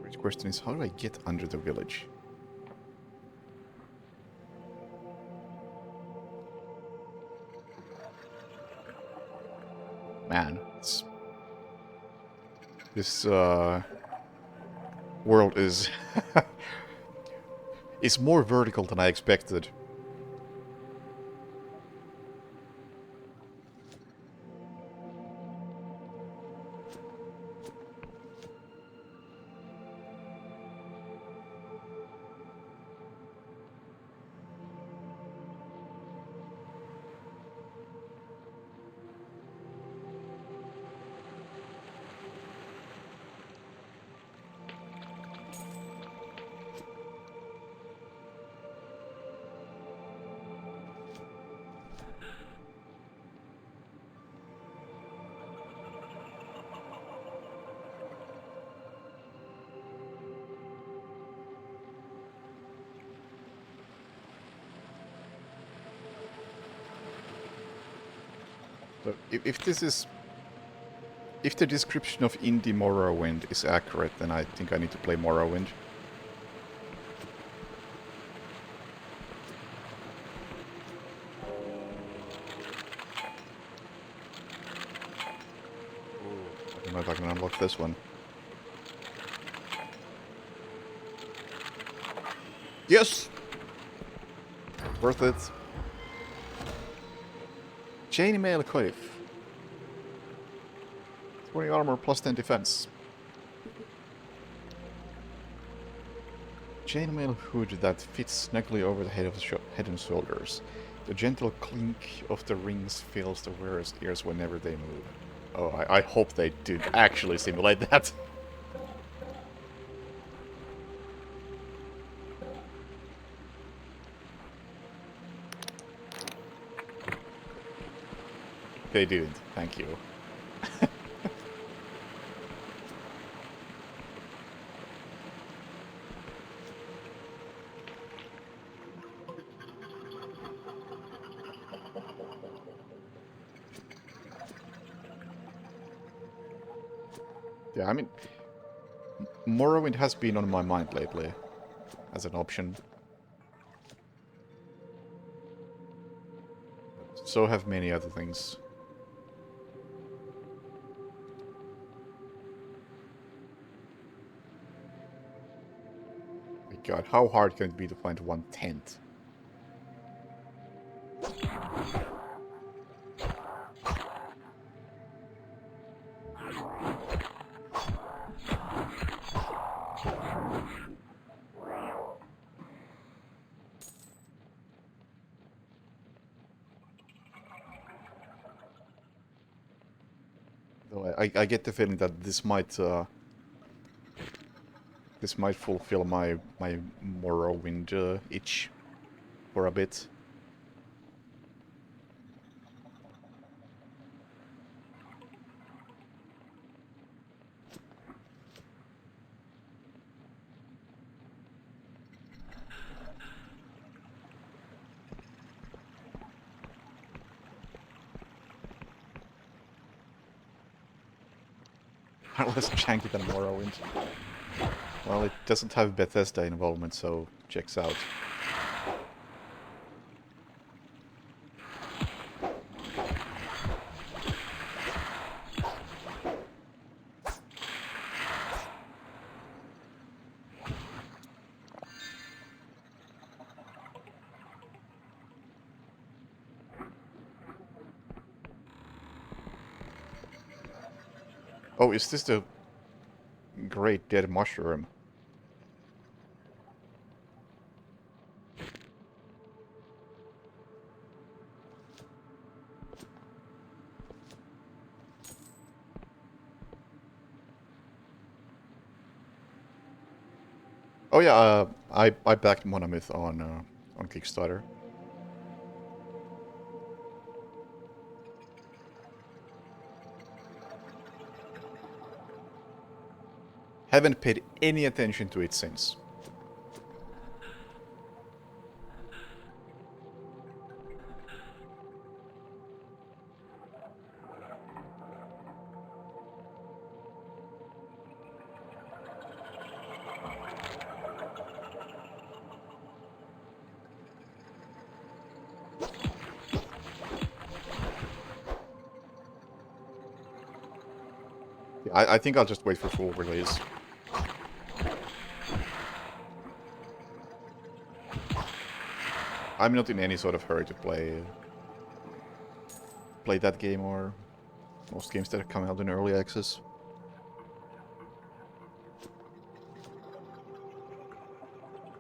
The question is, how do I get under the village? Man, this world is is more vertical than I expected. So if this is... If the description of indie Morrowind is accurate, then I think I need to play Morrowind. I don't know if I can unlock this one. Yes! Worth it. Chainmail Coif. 20 armor plus 10 defense. Chainmail hood that fits snugly over the head and shoulders. The gentle clink of the rings fills the wearer's ears whenever they move. Oh, I hope they did actually simulate that. They didn't. Thank you. Yeah, I mean, Morrowind has been on my mind lately as an option. So have many other things. My God, how hard can it be to find one tent? Though I get the feeling that this might fulfill my Morrowind itch for a bit. Less janky than Morrowind. Well, it doesn't have Bethesda involvement, so checks out. Oh, is this the great dead mushroom? Oh yeah, I backed Monomyth on Kickstarter. Haven't paid any attention to it since. I think I'll just wait for full release. I'm not in any sort of hurry to play that game or most games that are coming out in early access.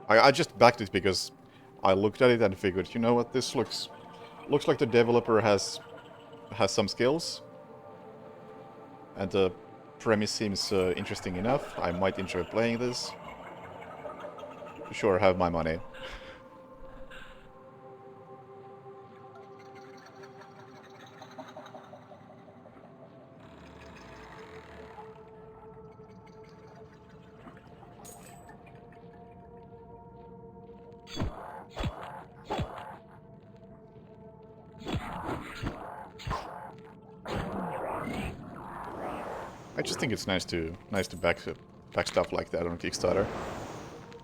I just backed it because I looked at it and figured, you know what, this looks like the developer has some skills, and the premise seems interesting enough. I might enjoy playing this. Sure, have my money. I just think it's nice to back stuff like that on Kickstarter.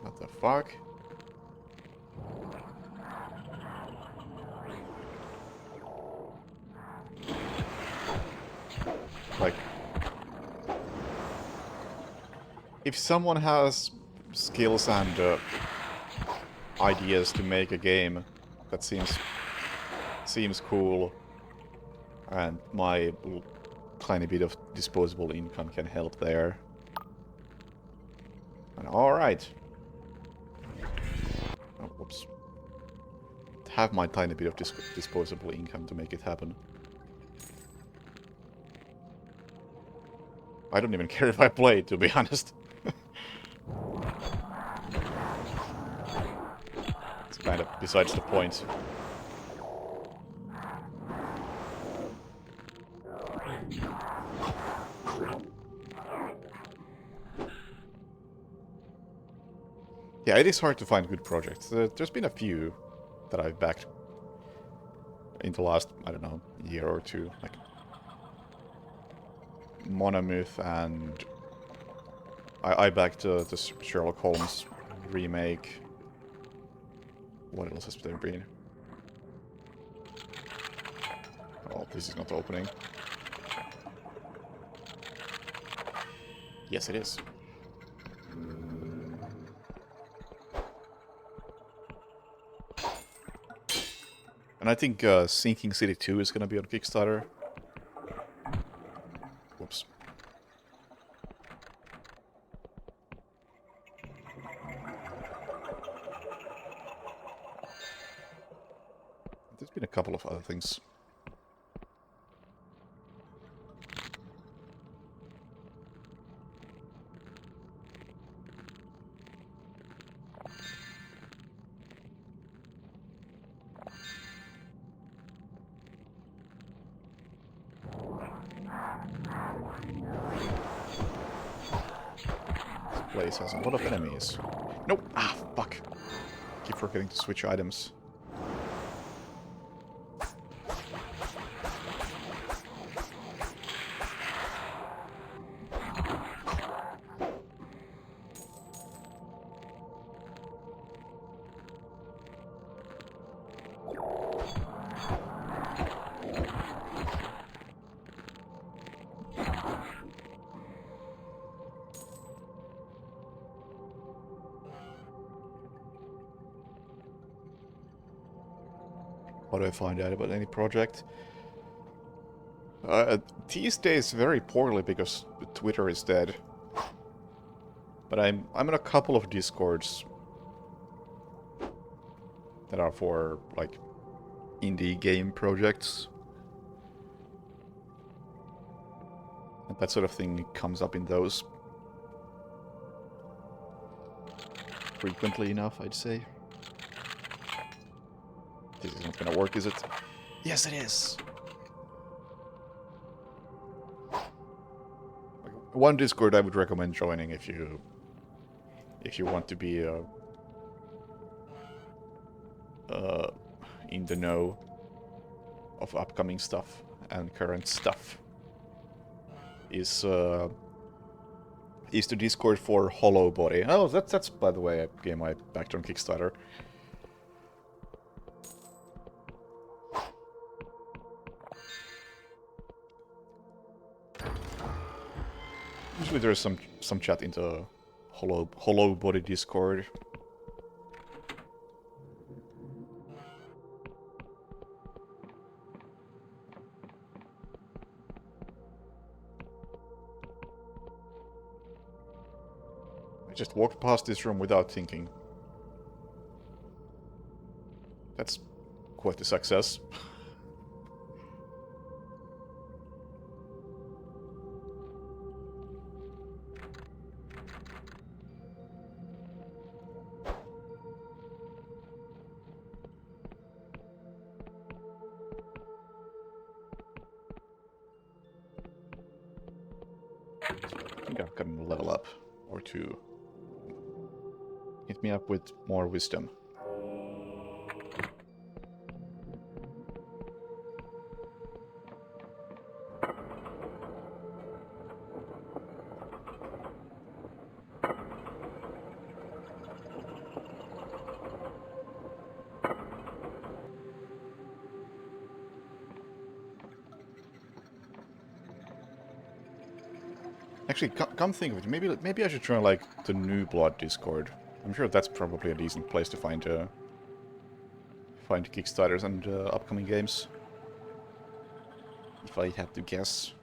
What the fuck? Like, if someone has skills and ideas to make a game that seems cool, and my tiny bit of disposable income can help there. And alright. Oh, whoops. Have my tiny bit of disposable income to make it happen. I don't even care if I play it, to be honest. It's kind of besides the point. Yeah, it is hard to find good projects. There's been a few that I've backed in the last, I don't know, year or two. Like Monomyth, and I backed the Sherlock Holmes remake. What else has there been? Oh, this is not opening. Yes, it is. And I think Sinking City 2 is gonna be on Kickstarter. Whoops. There's been a couple of other things. Place has a lot of enemies. Nope. Ah, fuck. Keep forgetting to switch items. How do I find out about any project? These days very poorly because Twitter is dead. But I'm in a couple of Discords that are for like indie game projects. And that sort of thing comes up in those frequently enough, I'd say. This is not gonna work, is it? Yes, it is! one Discord I would recommend joining if you want to be in the know of upcoming stuff and current stuff is the Discord for Hollow Body. Oh, that's by the way a game I backed on Kickstarter. Usually there's some chat in the Hollow Body Discord. I just walked past this room without thinking. That's quite a success. I think I've gotten a level up or two. Hit me up with more wisdom. Actually, come think of it, maybe I should try like the New Blood Discord. I'm sure that's probably a decent place to find Kickstarters and upcoming games. If I had to guess.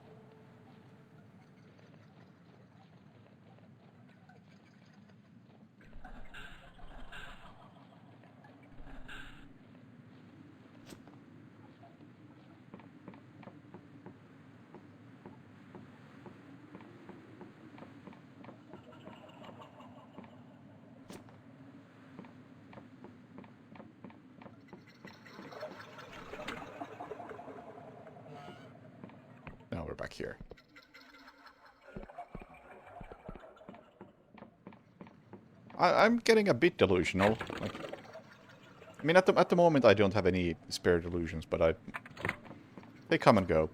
Now we're back here. I'm getting a bit delusional. Like, I mean, at the moment I don't have any spare delusions, but they come and go.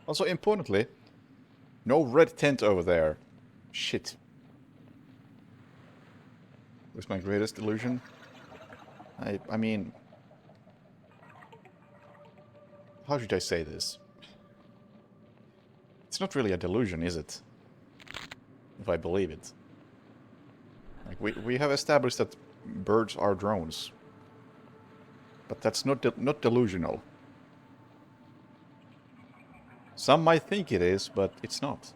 Also, importantly, no red tent over there. Shit. Was my greatest delusion? I mean... How should I say this? It's not really a delusion, is it? If I believe it. Like, we have established that birds are drones. But that's not delusional. Some might think it is, but it's not.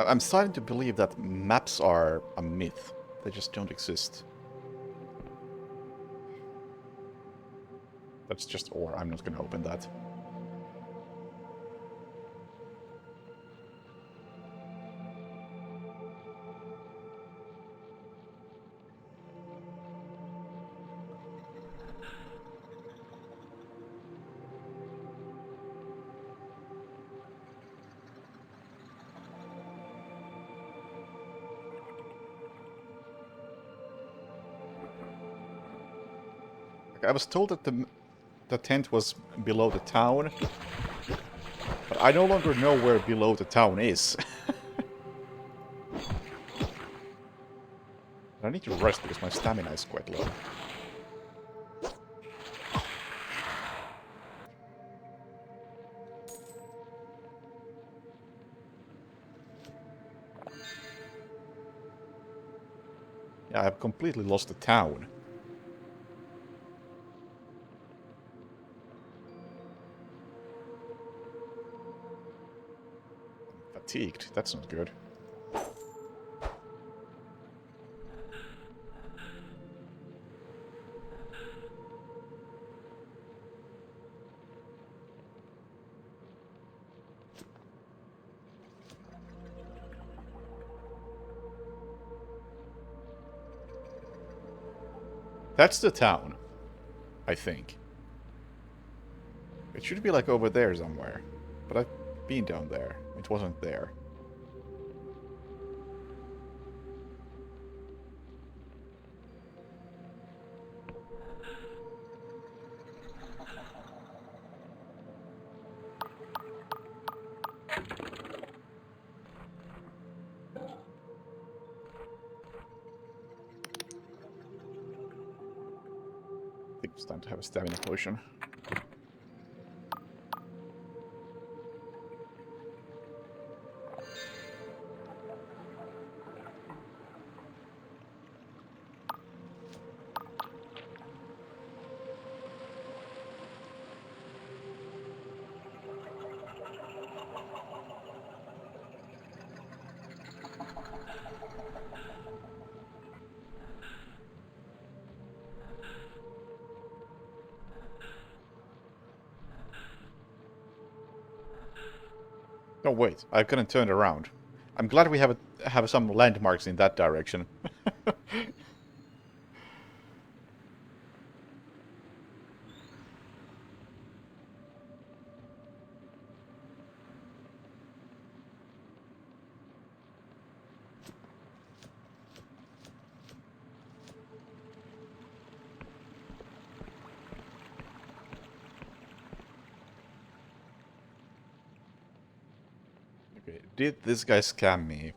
I'm starting to believe that maps are a myth. They just don't exist. That's just ore. I'm not going to open that. I was told that the tent was below the town, but I no longer know where below the town is. I need to rest because my stamina is quite low. Yeah, I've completely lost the town. I'm fatigued. That's not good. That's the town, I think. It should be like over there somewhere. But I've been down there. It wasn't there. I think it's time to have a stamina potion. Oh wait, I couldn't turn around. I'm glad we have some landmarks in that direction. Okay, did this guy scam me?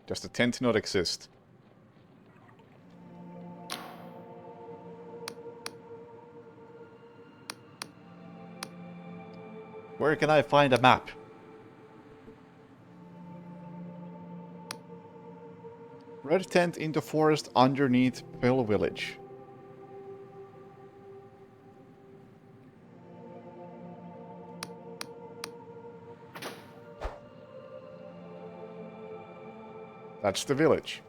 Does the tent not exist? Where can I find a map? Red tent in the forest underneath Pill Village. That's the village.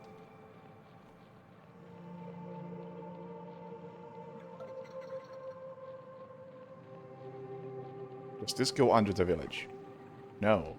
Does this go under the village? No.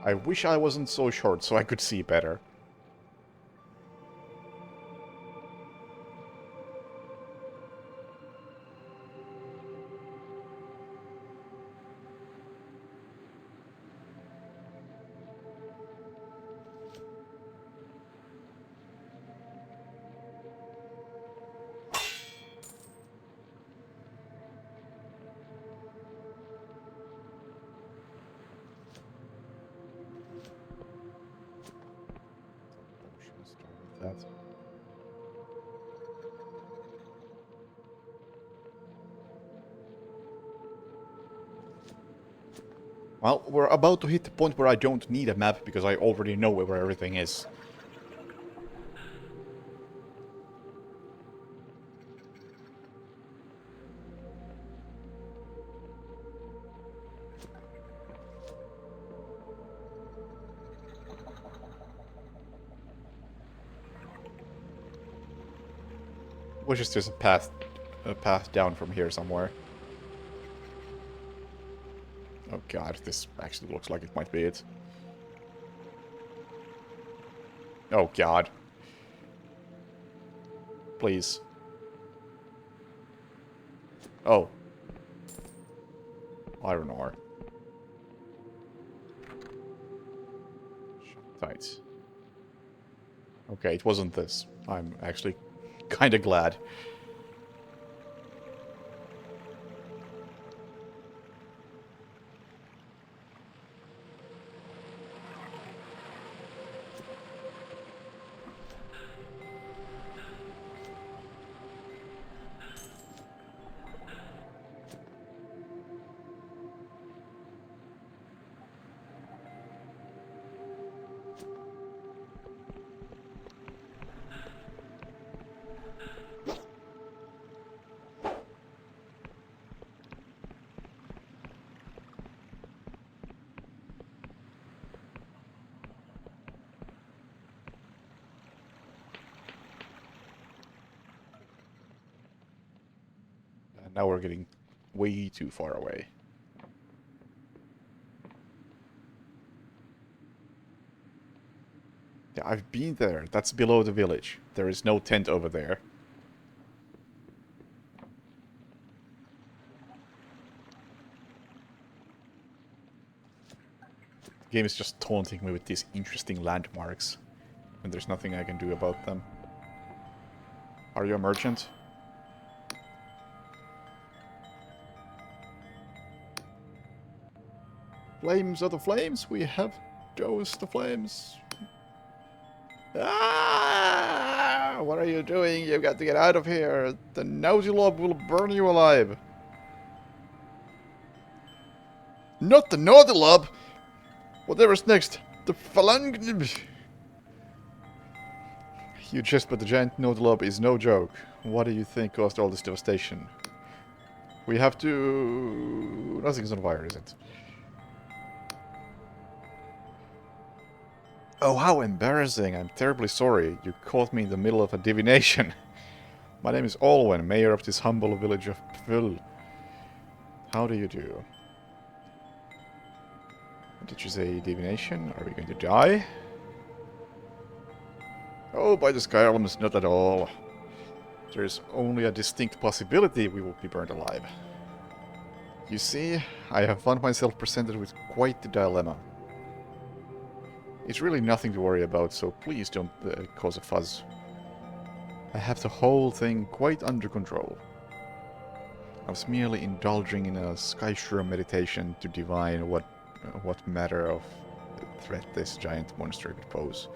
I wish I wasn't so short so I could see better. Potions, start with that. Well, we're about to hit the point where I don't need a map because I already know where everything is. Which is just a path down from here somewhere. Oh god, this actually looks like it might be it. Oh god. Please. Oh. Iron ore. Shut tight. Okay, it wasn't this. I'm actually kinda glad. And now we're getting way too far away. Yeah, I've been there. That's below the village. There is no tent over there. The game is just taunting me with these interesting landmarks. And there's nothing I can do about them. Are you a merchant? Flames are the flames. We have dosed the flames. Ah! What are you doing? You've got to get out of here. The Nautilob will burn you alive. Not the Nautilob! Whatever's next. The Phalang... You just but the giant Nautilob is no joke. What do you think caused all this devastation? We have to... Nothing's on fire, is it? Oh, how embarrassing. I'm terribly sorry. You caught me in the middle of a divination. My name is Olwen, mayor of this humble village of Pfil. How do you do? Did you say divination? Are we going to die? Oh, by the sky elements, not at all. There's only a distinct possibility we will be burned alive. You see, I have found myself presented with quite the dilemma. It's really nothing to worry about, so please don't cause a fuss. I have the whole thing quite under control. I was merely indulging in a sky-shroom meditation to divine what matter of threat this giant monster could pose.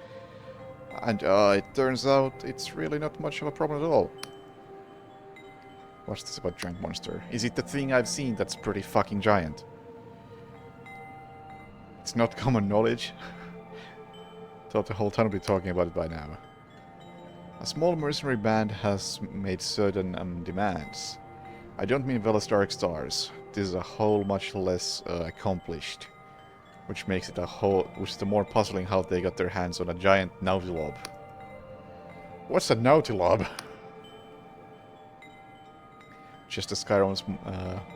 And it turns out it's really not much of a problem at all. What's this about giant monster? Is it the thing I've seen that's pretty fucking giant? It's not common knowledge. Thought the whole town would be talking about it by now. A small mercenary band has made certain demands. I don't mean Velas Dark Stars. This is a whole much less accomplished. Which makes it which is the more puzzling how they got their hands on a giant Nautilob. What's a Nautilob? Just the Skyrim's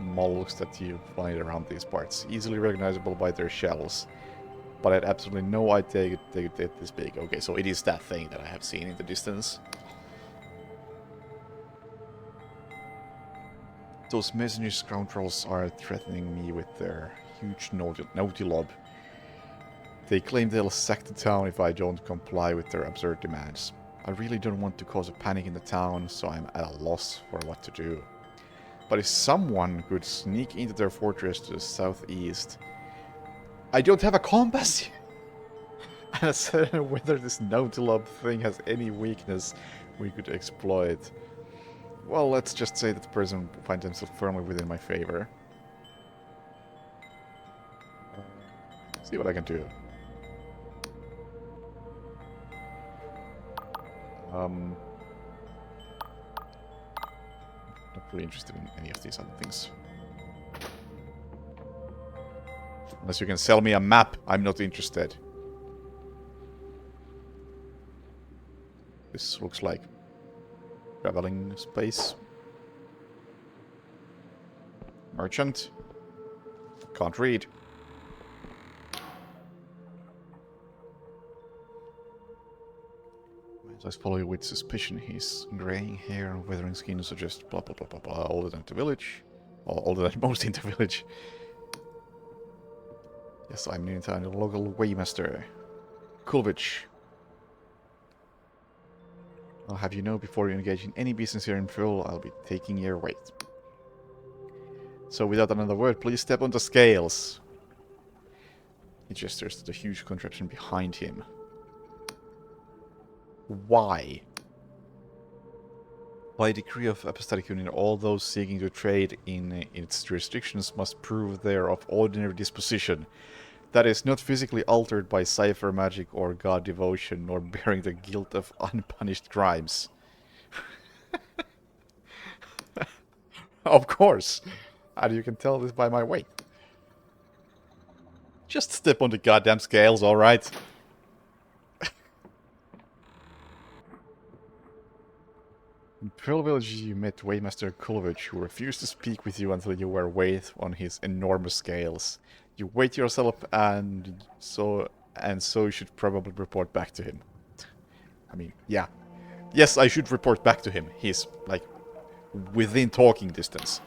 mollusks that you find around these parts. Easily recognizable by their shells. But I had absolutely no idea they could get this big. Okay, so it is that thing that I have seen in the distance. Those messenger scoundrels are threatening me with their huge Nautilob. They claim they'll sack the town if I don't comply with their absurd demands. I really don't want to cause a panic in the town, so I'm at a loss for what to do. But if someone could sneak into their fortress to the southeast... I don't have a compass! And I said whether this Nautilob thing has any weakness we could exploit. Well, let's just say that the person finds himself firmly within my favor. See what I can do. Not really interested in any of these other things. Unless you can sell me a map, I'm not interested. This looks like traveling space. Merchant. Can't read. As I follow you with suspicion, his graying hair and withering skin suggest blah blah blah blah blah, older than the village. Or older than most in the village. Yes, I'm new in town, the local waymaster. Kulvich. I'll have you know before you engage in any business here in Phil, I'll be taking your weight. So without another word, please step on the scales. He gestures to the huge contraption behind him. Why? By decree of Apostolic Union, all those seeking to trade in its jurisdictions must prove they are of ordinary disposition, that is, not physically altered by cipher magic or god devotion, nor bearing the guilt of unpunished crimes. Of course! And you can tell this by my weight. Just step on the goddamn scales, alright? In Pearl Village, you met Waymaster Kulvich, who refused to speak with you until you were weighed on his enormous scales. You weighed yourself, and so you should probably report back to him. I mean, yeah. Yes, I should report back to him. He's, like, within talking distance.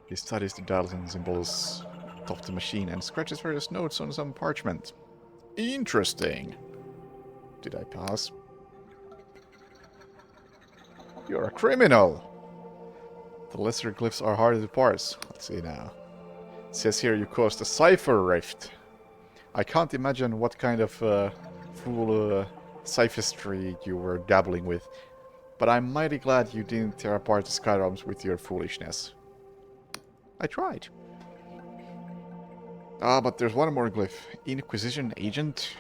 He studies the dials and symbols of the machine and scratches various notes on some parchment. Interesting. Did I pass? You're a criminal! The lesser glyphs are harder to parse. Let's see now. It says here you caused a cipher rift. I can't imagine what kind of fool sophistry you were dabbling with, but I'm mighty glad you didn't tear apart the Skyrealms with your foolishness. I tried. Ah, but there's one more glyph. Inquisition Agent.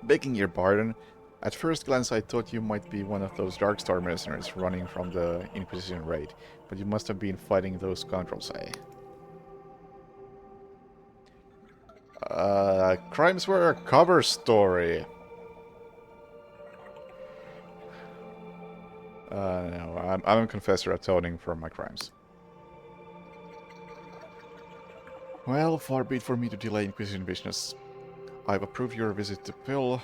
Begging your pardon, at first glance I thought you might be one of those Darkstar mercenaries running from the Inquisition raid, but you must have been fighting those scoundrels, eh? Crimes were a cover story. No, I'm a confessor atoning for my crimes. Well, far be it for me to delay Inquisition business. I've approved your visit to Pill.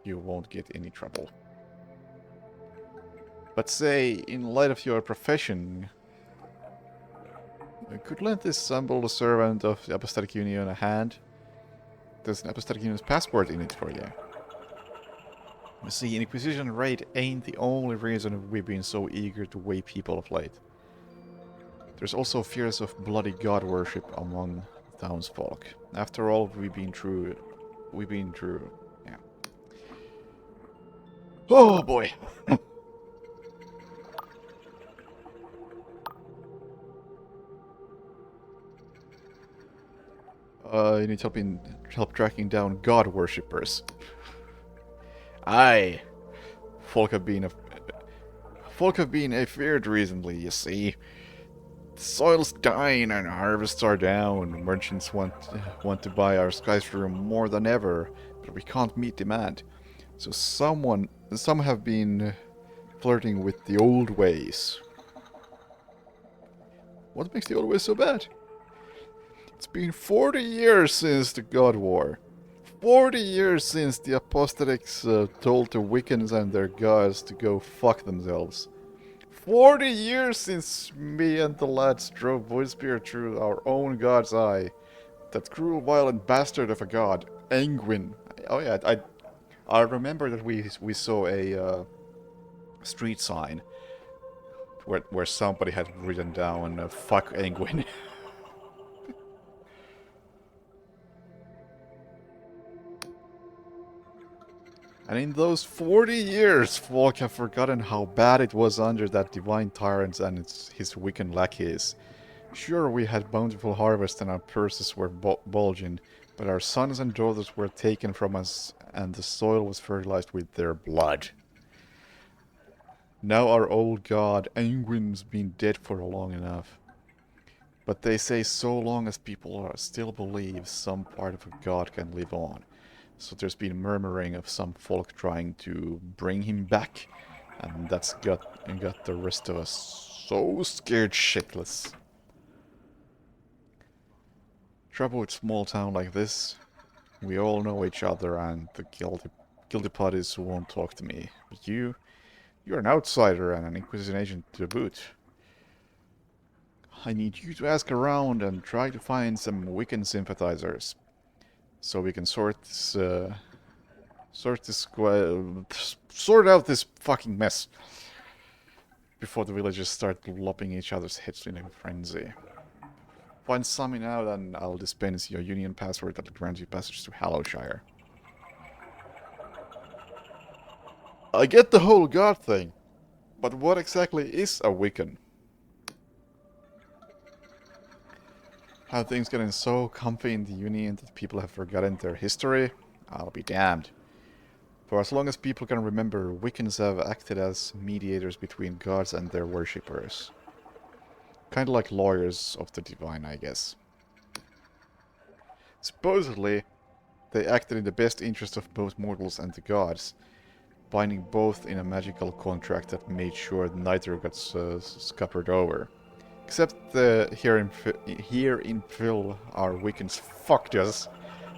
You won't get any trouble. But say, in light of your profession, I could lend this humble servant of the Apostolic Union a hand. There's an Apostolic Union's passport in it for you. You see, Inquisition raid ain't the only reason we've been so eager to weigh people of late. There's also fears of bloody god worship among townsfolk. After all, we've been through, yeah. Oh boy! You need help tracking down god worshippers. Aye. Folk have been afeared recently, you see. The soil's dying and harvests are down. Merchants want to buy our Skyrim more than ever, but we can't meet demand. So some have been flirting with the old ways. What makes the old ways so bad? It's been 40 years since the God War. 40 years since the Apostolics told the Wiccans and their gods to go fuck themselves. 40 years since me and the lads drove Voidspear through our own god's eye. That cruel, violent bastard of a god, Angwin. Oh yeah, I remember that we saw a street sign where somebody had written down "fuck Angwin." And in those 40 years, folk have forgotten how bad it was under that divine tyrant and his Wiccan lackeys. Sure, we had bountiful harvest and our purses were bulging, but our sons and daughters were taken from us and the soil was fertilized with their blood. Now our old god, Angwin's been dead for long enough. But they say so long as people still believe some part of a god can live on. So there's been murmuring of some folk trying to bring him back, and that's got the rest of us so scared shitless. Trouble with small town like this, we all know each other and the guilty parties won't talk to me. But you're an outsider and an Inquisition agent to boot. I need you to ask around and try to find some Wiccan sympathizers. So we can sort out this fucking mess before the villagers start lopping each other's heads in a frenzy. Find something out and I'll dispense your union password that grants you passage to Hallowshire. I get the whole god thing, but what exactly is a Wiccan? Have things gotten so comfy in the Union that people have forgotten their history? I'll be damned. For as long as people can remember, Wiccans have acted as mediators between gods and their worshippers. Kinda like lawyers of the divine, I guess. Supposedly, They acted in the best interest of both mortals and the gods, binding both in a magical contract that made sure neither got scuppered over. Except here in Phil, our Wiccans fucked us.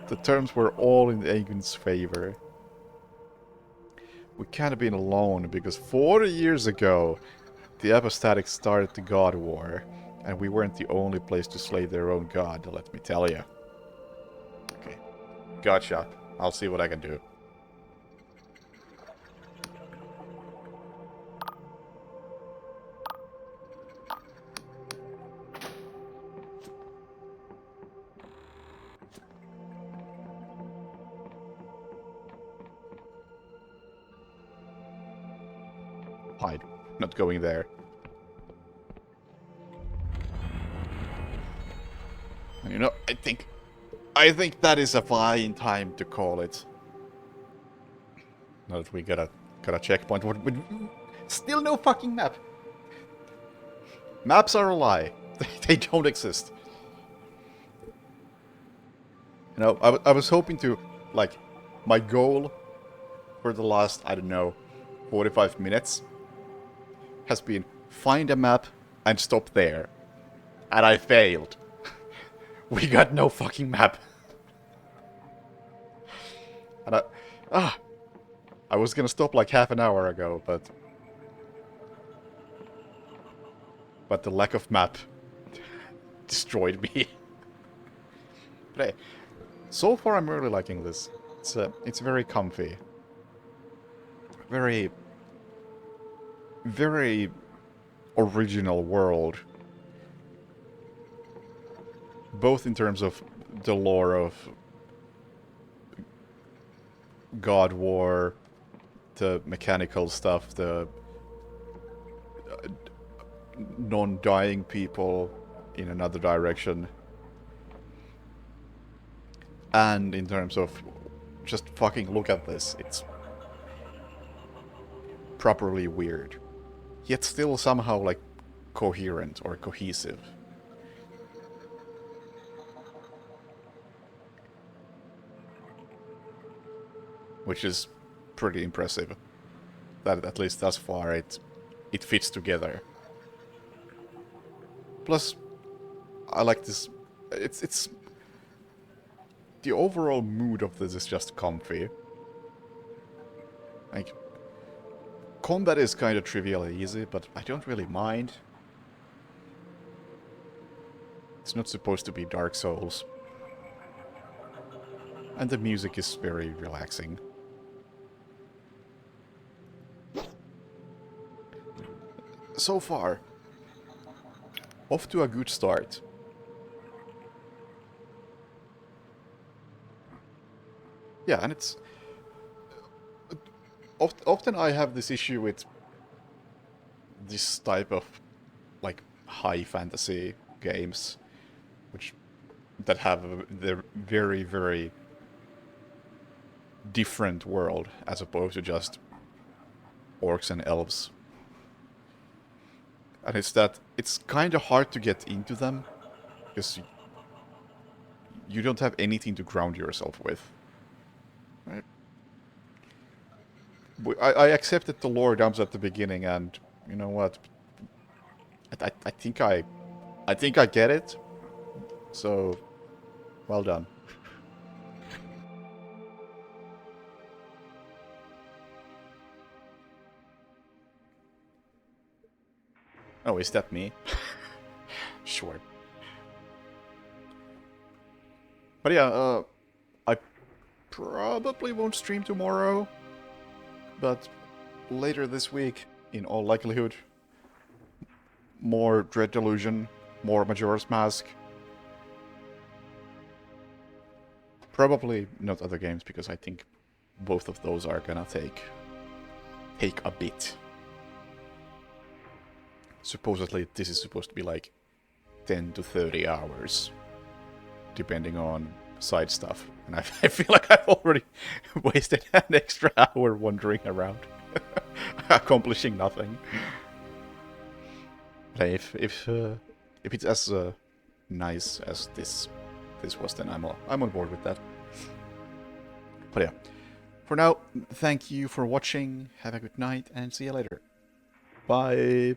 The terms were all in Aegon's favor. We can't have been alone, because 40 years ago, the Apostatics started the God War, and we weren't the only place to slay their own god, let me tell you. Okay, gotcha. I'll see what I can do. Hide. Not going there. And you know, I think that is a fine time to call it. Now that we got a checkpoint, still no fucking map. Maps are a lie. They don't exist. You know, I was hoping to, like, my goal for the last, I don't know, 45 minutes has been find a map and stop there. And I failed. We got no fucking map. And I was gonna stop like half an hour ago, but the lack of map destroyed me. But hey, so far I'm really liking this. It's very comfy. Very original world. Both in terms of the lore of God War, the mechanical stuff, the non-dying people in another direction, and in terms of just fucking look at this, it's properly weird, yet still somehow like coherent or cohesive. Which is pretty impressive. That at least thus far it fits together. Plus, I like this. It's the overall mood of this is just comfy. Like, combat is kind of trivially easy, but I don't really mind. It's not supposed to be Dark Souls. And the music is very relaxing. So far, off to a good start. Yeah, and it's... Often I have this issue with this type of, like, high fantasy games, that have the very different world, as opposed to just orcs and elves. And it's that it's kind of hard to get into them, because you don't have anything to ground yourself with. Right? I accepted the lore dumps at the beginning, and you know what? I think I get it. So, well done. Oh, is that me? Sure. But yeah, I probably won't stream tomorrow, but later this week, in all likelihood, more Dread Delusion, more Majora's Mask. Probably not other games, because I think both of those are gonna take a bit. Supposedly, this is supposed to be like 10 to 30 hours, depending on side stuff. And I feel like I've already wasted an extra hour wandering around, accomplishing nothing. But if it's as nice as this was, then I'm on board with that. But yeah, for now, thank you for watching. Have a good night and see you later. Bye.